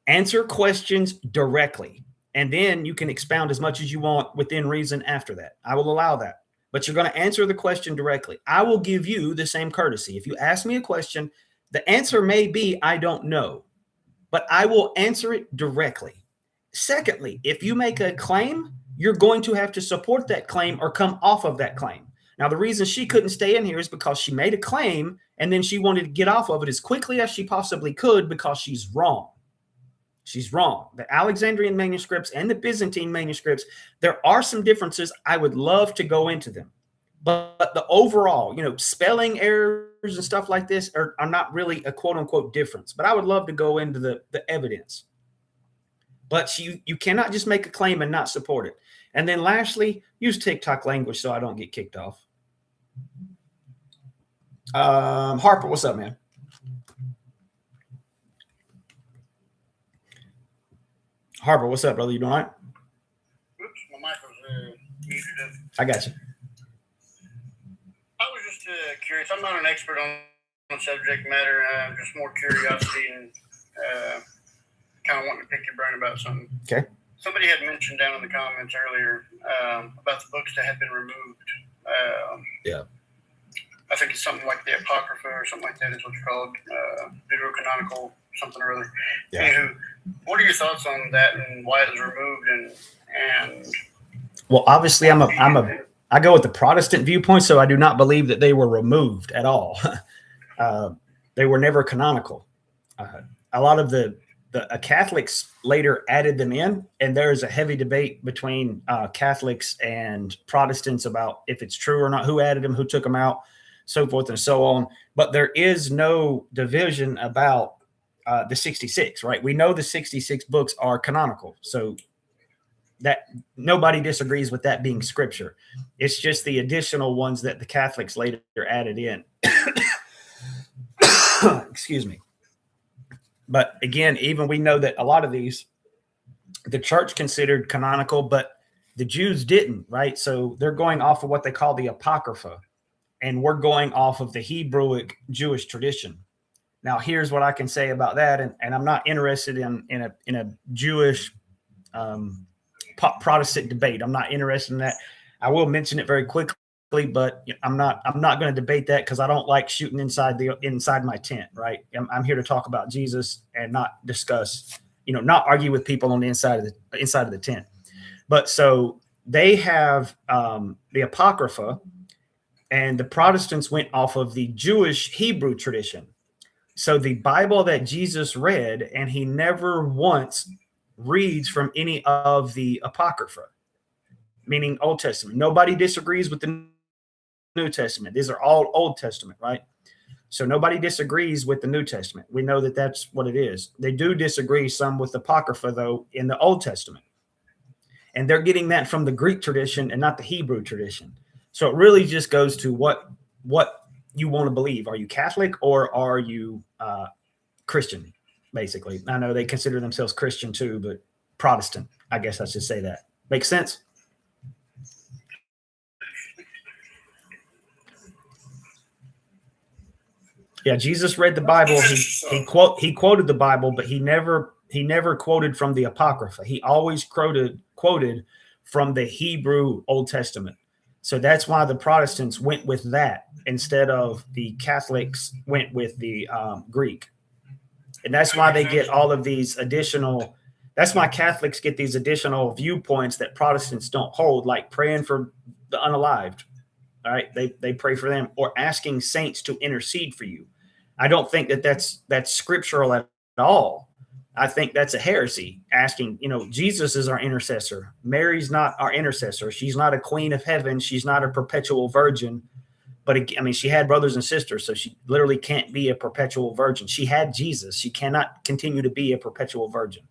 Answer questions directly, and then you can expound as much as you want within reason after that. I will allow that, but you're going to answer the question directly. I will give you the same courtesy. If you ask me a question, the answer may be, I don't know, but I will answer it directly. Secondly, if you make a claim, you're going to have to support that claim or come off of that claim. Now, the reason she couldn't stay in here is because she made a claim and then she wanted to get off of it as quickly as she possibly could because she's wrong. She's wrong. The Alexandrian manuscripts and the Byzantine manuscripts, there are some differences. I would love to go into them. But the overall, spelling errors and stuff like this are not really a quote unquote difference. But I would love to go into the evidence. But you cannot just make a claim and not support it. And then lastly, use TikTok language so I don't get kicked off. Harper, what's up, man? Harper, what's up, brother? You doing all right? Oops, my mic was muted. I got you. I was just curious. I'm not an expert on the subject matter. Just more curiosity and kind of wanting to pick your brain about something. Okay. Somebody had mentioned down in the comments earlier about the books that had been removed. Yeah. I think it's something like the Apocrypha or something like that is what it's called. Deuterocanonical something or other. Yeah. Anywho, what are your thoughts on that and why it was removed and Well, obviously I go with the Protestant viewpoint, so I do not believe that they were removed at all. They were never canonical. A lot of the Catholics later added them in, and there is a heavy debate between Catholics and Protestants about if it's true or not, who added them, who took them out, so forth and so on. But there is no division about the 66, right? We know the 66 books are canonical, so that nobody disagrees with that being scripture. It's just the additional ones that the Catholics later added in. Excuse me. But again, even we know that a lot of these, the church considered canonical, but the Jews didn't, right? So they're going off of what they call the Apocrypha, and we're going off of the Hebrewic Jewish tradition. Now, here's what I can say about that, and I'm not interested in a Jewish Protestant debate. I'm not interested in that. I will mention it very quickly, but I'm not going to debate that because I don't like shooting inside my tent, right? I'm here to talk about Jesus and not discuss, not argue with people on the inside of the tent. But so they have the Apocrypha, and the Protestants went off of the Jewish Hebrew tradition. So the Bible that Jesus read, and he never once reads from any of the Apocrypha, meaning Old Testament. Nobody disagrees with the New Testament. These are all Old Testament, right? So nobody disagrees with the New Testament. We know that that's what it is. They do disagree some with Apocrypha, though, in the Old Testament. And they're getting that from the Greek tradition and not the Hebrew tradition. So it really just goes to what you want to believe. Are you Catholic or are you Christian, basically? I know they consider themselves Christian too, but Protestant, I guess I should say that. Makes sense? Yeah, Jesus read the Bible. He quoted the Bible, but he never quoted from the Apocrypha. He always quoted from the Hebrew Old Testament. So that's why the Protestants went with that instead of the Catholics went with the Greek. And that's why they get all of these additional, that's why Catholics get these additional viewpoints that Protestants don't hold, like praying for the unalived. All right. They pray for them, or asking saints to intercede for you. I don't think that that's scriptural at all. I think that's a heresy. Asking, Jesus is our intercessor. Mary's not our intercessor. She's not a queen of heaven. She's not a perpetual virgin. But she had brothers and sisters, so she literally can't be a perpetual virgin. She had Jesus. She cannot continue to be a perpetual virgin.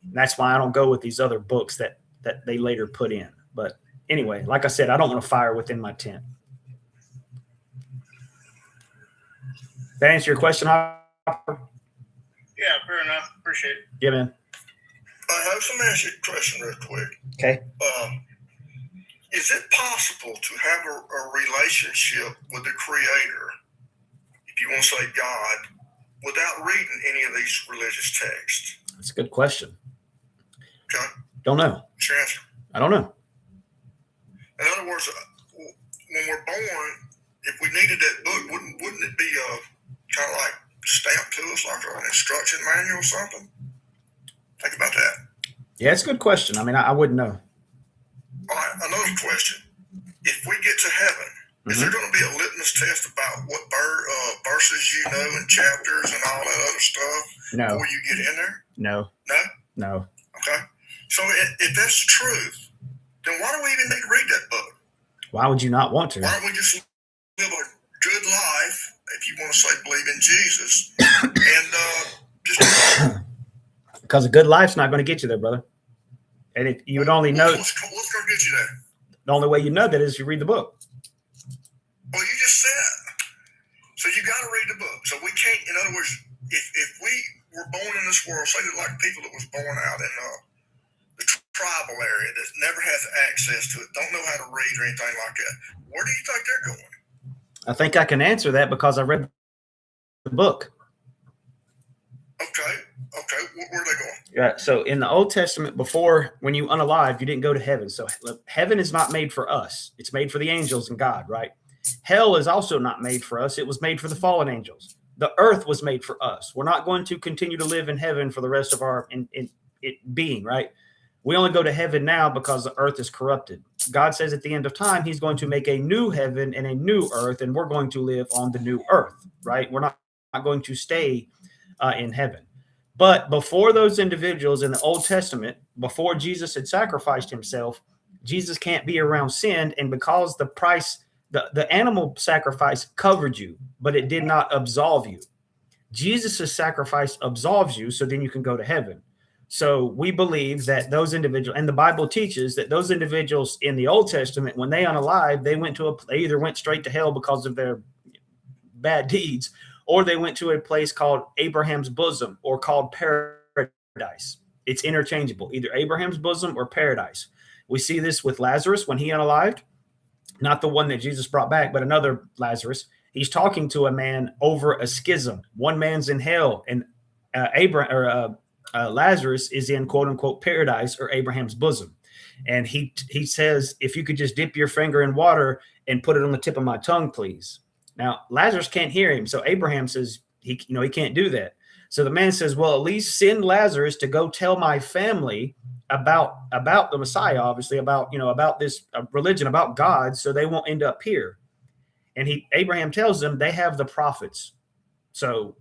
And that's why I don't go with these other books that they later put in. But anyway, like I said, I don't want to fire within my tent. That answer your question, Hopper? Yeah, fair enough. Appreciate it. Yeah, man. I have some ask you a question real quick. Okay. Is it possible to have a relationship with the Creator, if you want to say God, without reading any of these religious texts? That's a good question. Okay. Don't know. What's your answer? I don't know. In other words, when we're born, if we needed that book, wouldn't it be kind of like stamped to us like an instruction manual or something? Think about that. Yeah, it's a good question. I wouldn't know. All right, another question. If we get to heaven, is there going to be a litmus test about what verses you know and chapters and all that other stuff before you get in there? No. No? No. Okay. So if that's truth, then why do we even need to read that book? Why would you not want to? Why don't we just live a good life, if you want to say believe in Jesus, and just... Because a good life's not going to get you there, brother. And if you would only know... What's going to get you there? The only way you know that is if you read the book. Well, you just said. So you got to read the book. So we can't, in other words, if we were born in this world, say that like people that was born out in the tribal area that never has access to it, don't know how to read or anything like that, where do you think they're going? I think I can answer that because I read the book. Okay. Where are they going? Yeah. So in the Old Testament, before, when you unalive, you didn't go to heaven. So heaven is not made for us. It's made for the angels and God, right? Hell is also not made for us. It was made for the fallen angels. The earth was made for us. We're not going to continue to live in heaven for the rest of our being, right? We only go to heaven now because the earth is corrupted. God says at the end of time, he's going to make a new heaven and a new earth, and we're going to live on the new earth, right? We're not going to stay in heaven. But before those individuals in the Old Testament, before Jesus had sacrificed himself, Jesus can't be around sin. And because the price, the animal sacrifice covered you, but it did not absolve you. Jesus' sacrifice absolves you, so then you can go to heaven. So we believe that those individuals, and the Bible teaches that those individuals in the Old Testament, when they unalive, they either went straight to hell because of their bad deeds, or they went to a place called Abraham's bosom or called paradise. It's interchangeable, either Abraham's bosom or paradise. We see this with Lazarus when he unalived, not the one that Jesus brought back, but another Lazarus. He's talking to a man over a schism. One man's in hell, and Lazarus is in quote unquote paradise or Abraham's bosom. And he says, if you could just dip your finger in water and put it on the tip of my tongue, please. Now, Lazarus can't hear him. So Abraham says he can't do that. So the man says, well, at least send Lazarus to go tell my family about the Messiah, obviously about this religion, about God, so they won't end up here. And Abraham tells them they have the prophets. So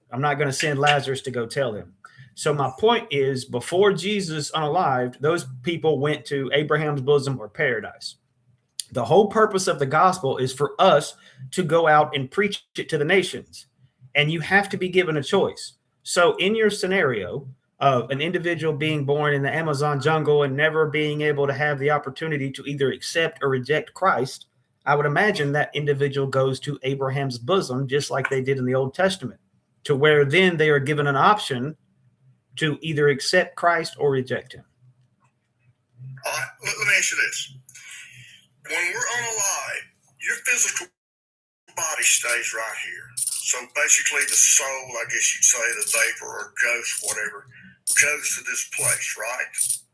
I'm not going to send Lazarus to go tell him. So my point is, before Jesus unalived, those people went to Abraham's bosom or paradise. The whole purpose of the gospel is for us to go out and preach it to the nations. And you have to be given a choice. So in your scenario of an individual being born in the Amazon jungle and never being able to have the opportunity to either accept or reject Christ, I would imagine that individual goes to Abraham's bosom, just like they did in the Old Testament, to where then they are given an option to either accept Christ or reject him. All right, let me ask you this. When we're unalive, your physical body stays right here. So basically the soul, I guess you'd say, the vapor or ghost, whatever, goes to this place, right?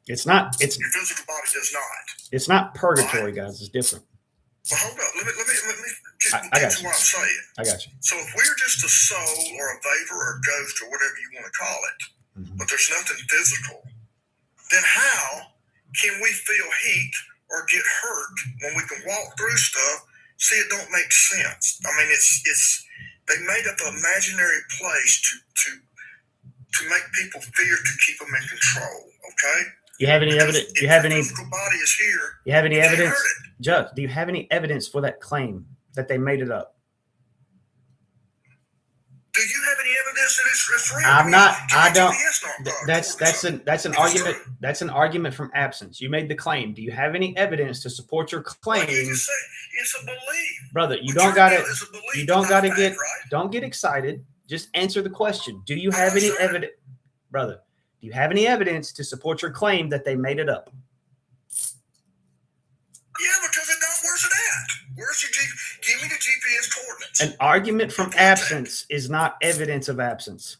It's not, it's Your physical body does not. it's not purgatory, guys. It's different. Well, hold up. Let me just I get got to you. what I'm saying. I got you. So if we're just a soul or a vapor or a ghost or whatever you want to call it, but there's nothing physical, then how can we feel heat or get hurt when we can walk through stuff? See, it don't make sense. I mean, it's they made up an imaginary place to make people fear, to keep them in control. Okay. You have any Because evidence? if You have the any? physical body is here. You have any you can't evidence, hurt it. Judge? Do you have any evidence for that claim that they made it up? Do you have any evidence that it's real? I'm not. Can I you tell don't. me yes, no, no, That's an It's argument. true. That's an argument from absence. You made the claim. Do you have any evidence to support your Well, you claim, just say it's a belief. brother? You But don't your got deal to. is a belief, You but don't not got to fact, get. right? Don't get excited. Just answer the question. Do you I'm have any excited. evidence, brother? Do you have any evidence to support your claim that they made it up? Yeah, because it don't. Where's it at? Where's your Give me the GPS coordinates. An argument from absence is not evidence of absence.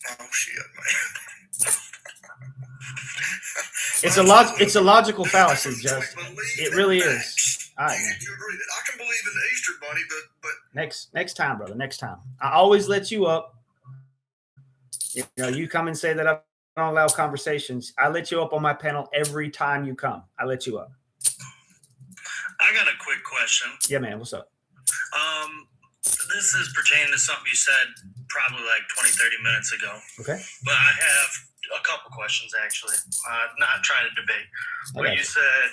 Oh shit, man. It's a logical Dude, fallacy, that's Just. like belief It in really facts. is. All right, You, man. you agree that I can believe in the Easter Bunny, but Next time, brother. Next time. I always let you up. You know, you come and say that I don't allow conversations. I let you up on my panel every time you come. I let you up. I got a quick question. Yeah, man. What's up? This is pertaining to something you said probably like 20, 30 minutes ago. Okay. But I have a couple questions, actually. Not trying to debate. I Where got you you. said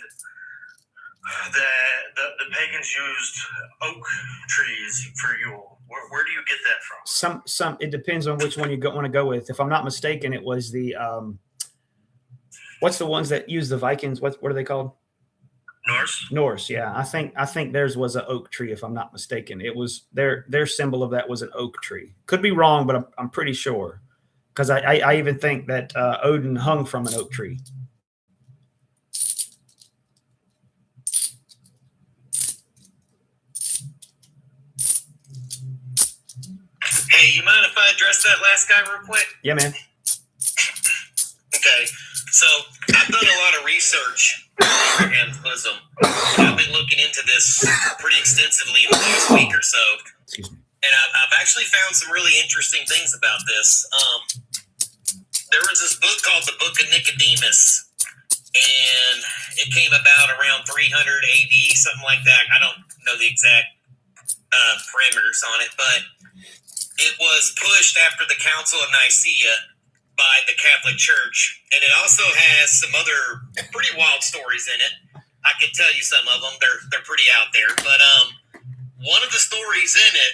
that the pagans used oak trees for Yule. Where do you get that from? Some. It depends on which one you want to go with. If I'm not mistaken, it was the what's the ones that use the Vikings? What are they called? Norse? Norse. Yeah, I think theirs was an oak tree. If I'm not mistaken, it was their symbol of that was an oak tree. Could be wrong, but I'm pretty sure because I even think that Odin hung from an oak tree. Hey, you mind if I address that last guy real quick? Yeah, man. Okay, so I've done a lot of research on Abraham's bosom. I've been looking into this pretty extensively in the last week or so, Excuse me. and I've actually found some really interesting things about this. There was this book called the Book of Nicodemus, and it came about around 300 AD, something like that. I don't know the exact parameters on it, but it was pushed after the Council of Nicaea by the Catholic Church, and it also has some other pretty wild stories in it. I could tell you some of them; they're pretty out there. But one of the stories in it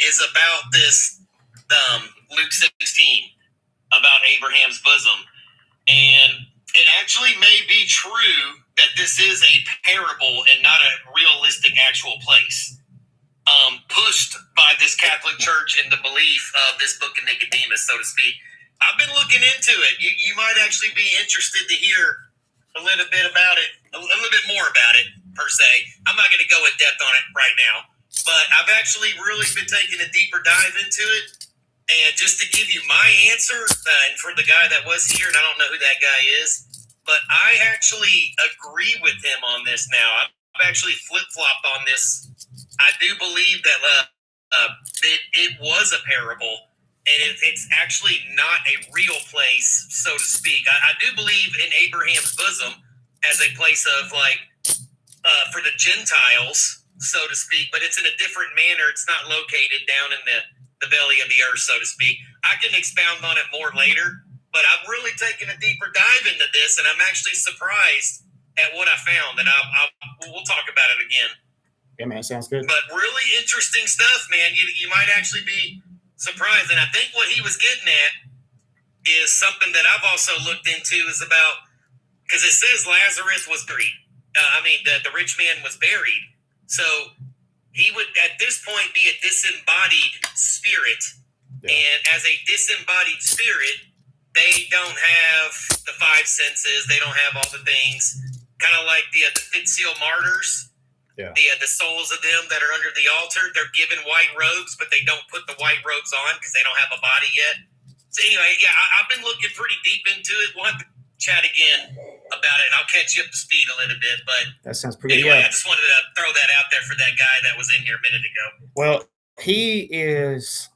is about this Luke 16 about Abraham's bosom, and it actually may be true that this is a parable and not a realistic actual place. Pushed by this Catholic Church in the belief of this Book of Nicodemus, so to speak. I've been looking into it. You might actually be interested to hear a little bit about it, a little bit more about it, per se. I'm not going to go in depth on it right now, but I've actually really been taking a deeper dive into it. And just to give you my answer, and for the guy that was here, and I don't know who that guy is, but I actually agree with him on this now. I've actually flip-flopped on this. I do believe that it was a parable, and it's actually not a real place, so to speak. I do believe in Abraham's bosom as a place of, like, for the Gentiles, so to speak, but it's in a different manner. It's not located down in the belly of the earth, so to speak. I can expound on it more later, but I've really taken a deeper dive into this, and I'm actually surprised at what I found, and we'll talk about it again. Yeah, man, sounds good. But really interesting stuff, man. You might actually be surprised. And I think what he was getting at is something that I've also looked into is about, because it says Lazarus was buried. The rich man was buried. So he would, at this point, be a disembodied spirit. Yeah. And as a disembodied spirit, they don't have the five senses. They don't have all the things. Kind of like the fifth seal martyrs. Yeah. The souls of them that are under the altar, they're given white robes, but they don't put the white robes on because they don't have a body yet. So anyway, yeah, I've been looking pretty deep into it. We'll have to chat again about it, and I'll catch you up to speed a little bit. But that sounds pretty anyway, good. I just wanted to throw that out there for that guy that was in here a minute ago. Well, he is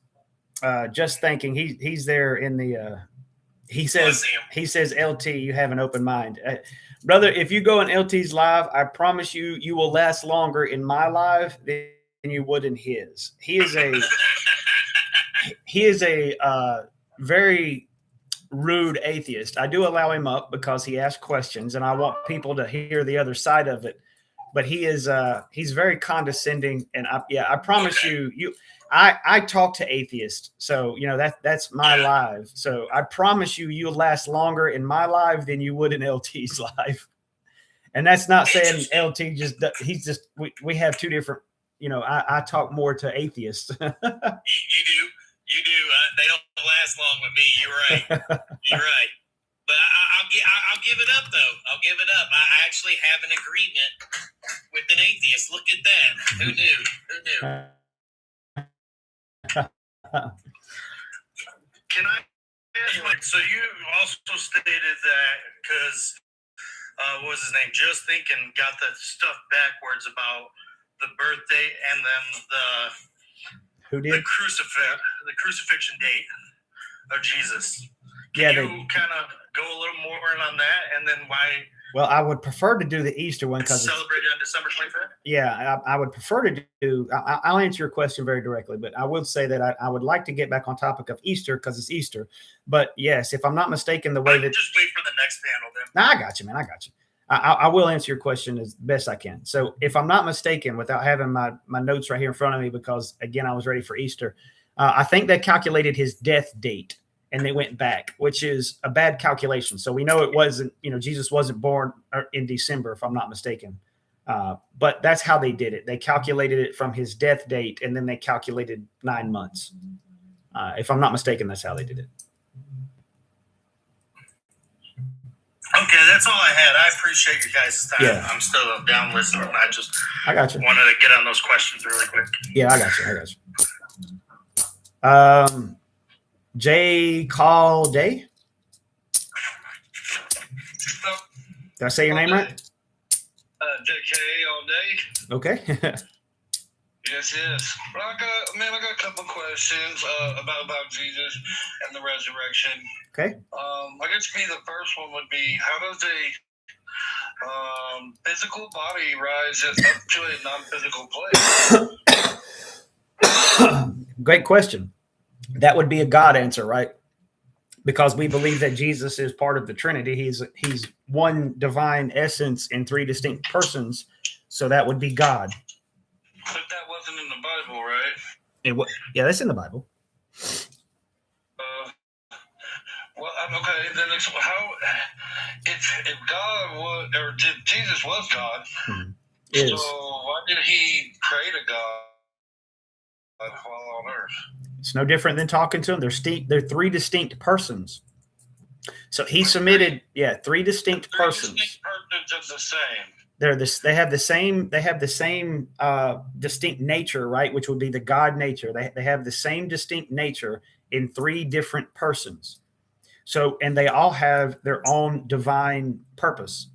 just thinking he's there in the he says LT, you have an open mind. Brother, if you go in LT's live, I promise you will last longer in my live than you would in his. He is a very rude atheist. I do allow him up because he asks questions, and I want people to hear the other side of it. But he's very condescending, and I promise you. I talk to atheists, so that's my live. So I promise you'll last longer in my live than you would in LT's live. And that's not saying LT we have two different. I talk more to atheists. You do. They don't last long with me. You're right. You're right. But I'll give it up though. I'll give it up. I actually have an agreement with an atheist. Look at that. Who knew? Can I ask, so you also stated that because what was his name? Just Thinking got that stuff backwards about the birthday and then the crucifixion date of Jesus. Can you kind of go a little more on that, and then why? Well, I would prefer to do the Easter one because celebrated on December 25th. Yeah, I would prefer to do. I'll answer your question very directly, but I will say that I would like to get back on topic of Easter because it's Easter. But yes, if I'm not mistaken, the way that just wait for the next panel, then. No, I got you, man. I got you. I will answer your question as best I can. So, if I'm not mistaken, without having my notes right here in front of me, because again, I was ready for Easter. I think they calculated his death date. And they went back, which is a bad calculation. So we know it wasn't, Jesus wasn't born in December, if I'm not mistaken. But that's how they did it. They calculated it from his death date, and then they calculated 9 months. If I'm not mistaken, that's how they did it. Okay, that's all I had. I appreciate you guys' time. Yeah. I'm still a down listener. I got you. Wanted to get on those questions really quick. Yeah, I got you. J. Call Day. Did I say your name right? JK all day. Okay. Yes. Well, I got a couple questions about Jesus and the resurrection. Okay. I guess the first one would be, how does a physical body rise up to a non-physical place? Great question. That would be a God answer, right? Because we believe that Jesus is part of the Trinity. He's one divine essence in three distinct persons. So that would be God. But that wasn't in the Bible, right? Yeah, that's in the Bible. Well, okay. Then it's how if God was, or if Jesus was God, so why did He create a God while on earth? It's no different than talking to them. They're three distinct persons. So he submitted, three distinct persons. Distinct persons are the same. They have the same distinct nature, right? Which would be the God nature. They have the same distinct nature in three different persons. So, and they all have their own divine purpose.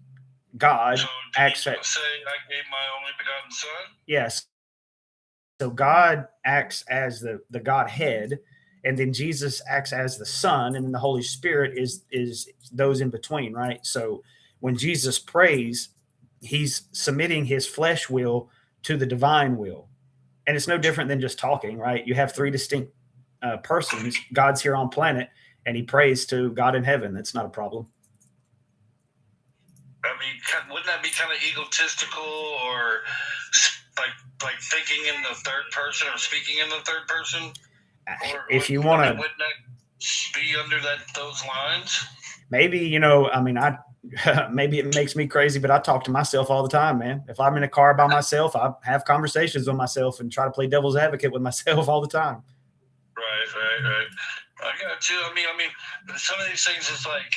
God acts at. Say, I gave my only begotten Son. Yes. So God acts as the Godhead, and then Jesus acts as the Son, and then the Holy Spirit is those in between, right? So when Jesus prays, he's submitting his flesh will to the divine will. And it's no different than just talking, right? You have three distinct persons. God's here on planet, and he prays to God in heaven. That's not a problem. I mean, wouldn't that be kind of egotistical, or like thinking in the third person or speaking in the third person? Or if you want to, wouldn't that be under those lines? Maybe, I mean, maybe it makes me crazy, but I talk to myself all the time, man. If I'm in a car by myself, I have conversations with myself and try to play devil's advocate with myself all the time. Right. I got you. I mean, some of these things is like,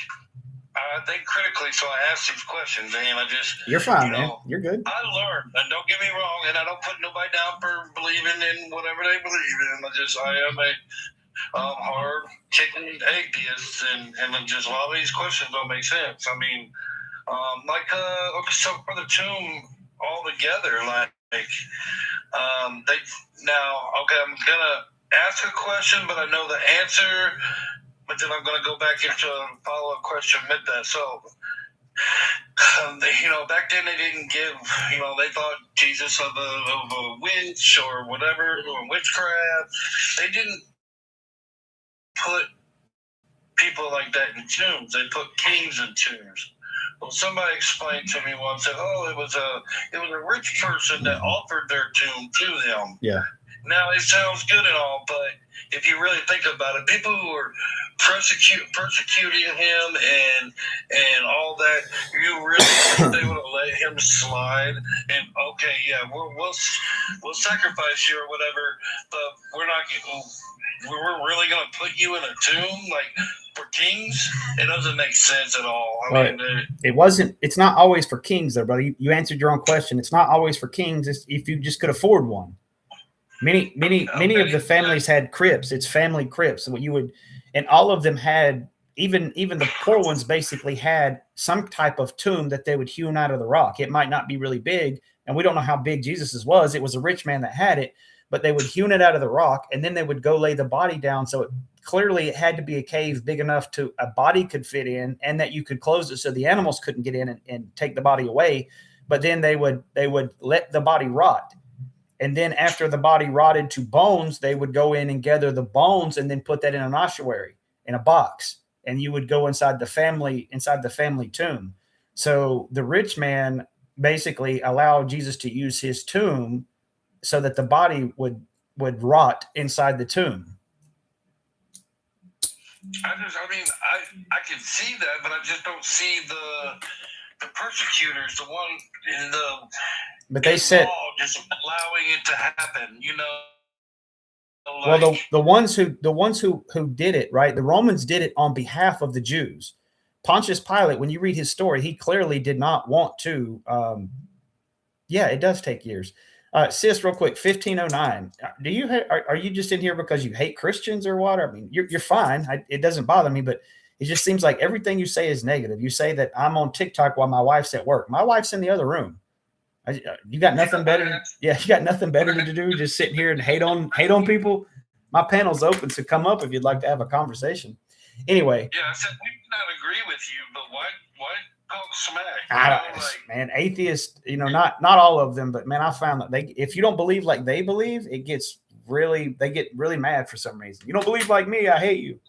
I think critically, so I ask these questions, and You're fine, man. You're good. I learn, and don't get me wrong, and I don't put nobody down for believing in whatever they believe in. I am a hard chicken atheist, and just a lot of these questions don't make sense. I mean, okay, so for the tomb altogether, I'm gonna ask a question, but I know the answer. But then I'm going to go back into a follow-up question with that. So, back then they didn't give, they thought Jesus of a witch or whatever, or witchcraft. They didn't put people like that in tombs. They put kings in tombs. Well, somebody explained to me once that, it was a rich person that offered their tomb to them. Yeah. Now, it sounds good and all, but if you really think about it, people who were persecuting him and all that, you really think they would have let him slide? And okay, yeah, we'll sacrifice you or whatever, but we're really going to put you in a tomb for kings? It doesn't make sense at all. I mean, it's not always for kings, though, brother. You answered your own question. It's not always for kings if you just could afford one. Many of the families had crypts. It's family crypts. So and all of them had, even the poor ones basically had some type of tomb that they would hewn out of the rock. It might not be really big, and we don't know how big Jesus's was. It was a rich man that had it, but they would hewn it out of the rock, and then they would go lay the body down. So it had to be a cave big enough to a body could fit in, and that you could close it so the animals couldn't get in and take the body away. But then they would let the body rot. And then after the body rotted to bones, they would go in and gather the bones and then put that in an ossuary, in a box. And you would go inside the family tomb. So the rich man basically allowed Jesus to use his tomb so that the body would rot inside the tomb. I can see that, but I just don't see the persecutors, the one in the. But they said just allowing it to happen, Well, the ones who did it, right? The Romans did it on behalf of the Jews. Pontius Pilate, when you read his story, he clearly did not want to. It does take years. Sis, real quick, 1509. Are you just in here because you hate Christians or what? I mean, you're fine. It doesn't bother me, but it just seems like everything you say is negative. You say that I'm on TikTok while my wife's at work. My wife's in the other room. You got nothing better. You got nothing better to do. Just sitting here and hate on people. My panel's open, so come up if you'd like to have a conversation. Anyway. Yeah, I said we do not agree with you, but why talk smack? Man, atheists, not all of them, but man, I found that if you don't believe like they believe, they get really mad for some reason. You don't believe like me, I hate you.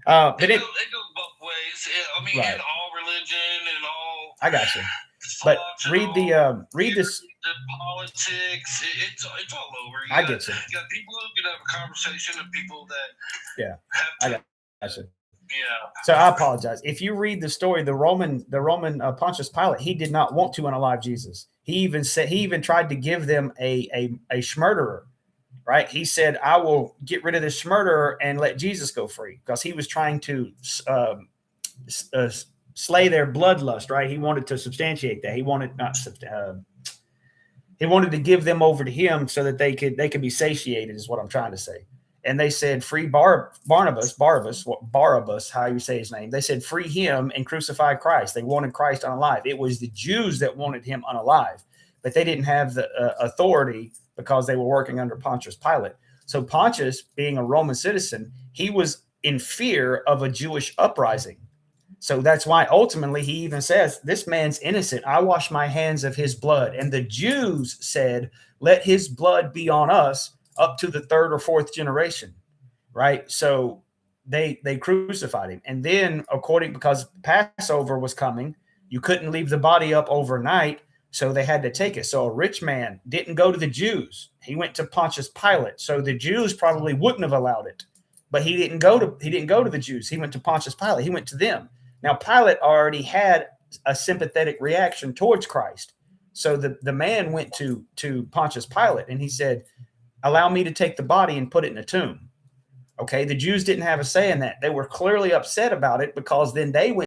But it goes both ways. I mean, in all religion and all. I got you. But read this. The politics, it's all over. I get you. You got people who can have a conversation and people that I got you. Yeah. So I apologize. If you read the story, the Roman Pontius Pilate, he did not want to unalive Jesus. He even tried to give them a schmurderer, right? He said, "I will get rid of this schmurderer and let Jesus go free," because he was trying to slay their bloodlust, right? He wanted to substantiate that. He wanted to give them over to him so that they could be satiated, is what I'm trying to say. And they said, free Barabbas, how you say his name. They said, free him and crucify Christ. They wanted Christ unalive. It was the Jews that wanted him unalive, but they didn't have the authority because they were working under Pontius Pilate. So Pontius, being a Roman citizen, he was in fear of a Jewish uprising. So that's why ultimately he even says, this man's innocent. I wash my hands of his blood. And the Jews said, let his blood be on us up to the third or fourth generation, right? So they crucified him. And then because Passover was coming, You couldn't leave the body up overnight, so they had to take it. So a rich man didn't go to the Jews. He went to Pontius Pilate. So the Jews probably wouldn't have allowed it. But he didn't go to the Jews. He went to Pontius Pilate. He went to them. Now Pilate already had a sympathetic reaction towards Christ. So the man went to Pontius Pilate and he said, allow me to take the body and put it in a tomb. Okay, the Jews didn't have a say in that. They were clearly upset about it because then they went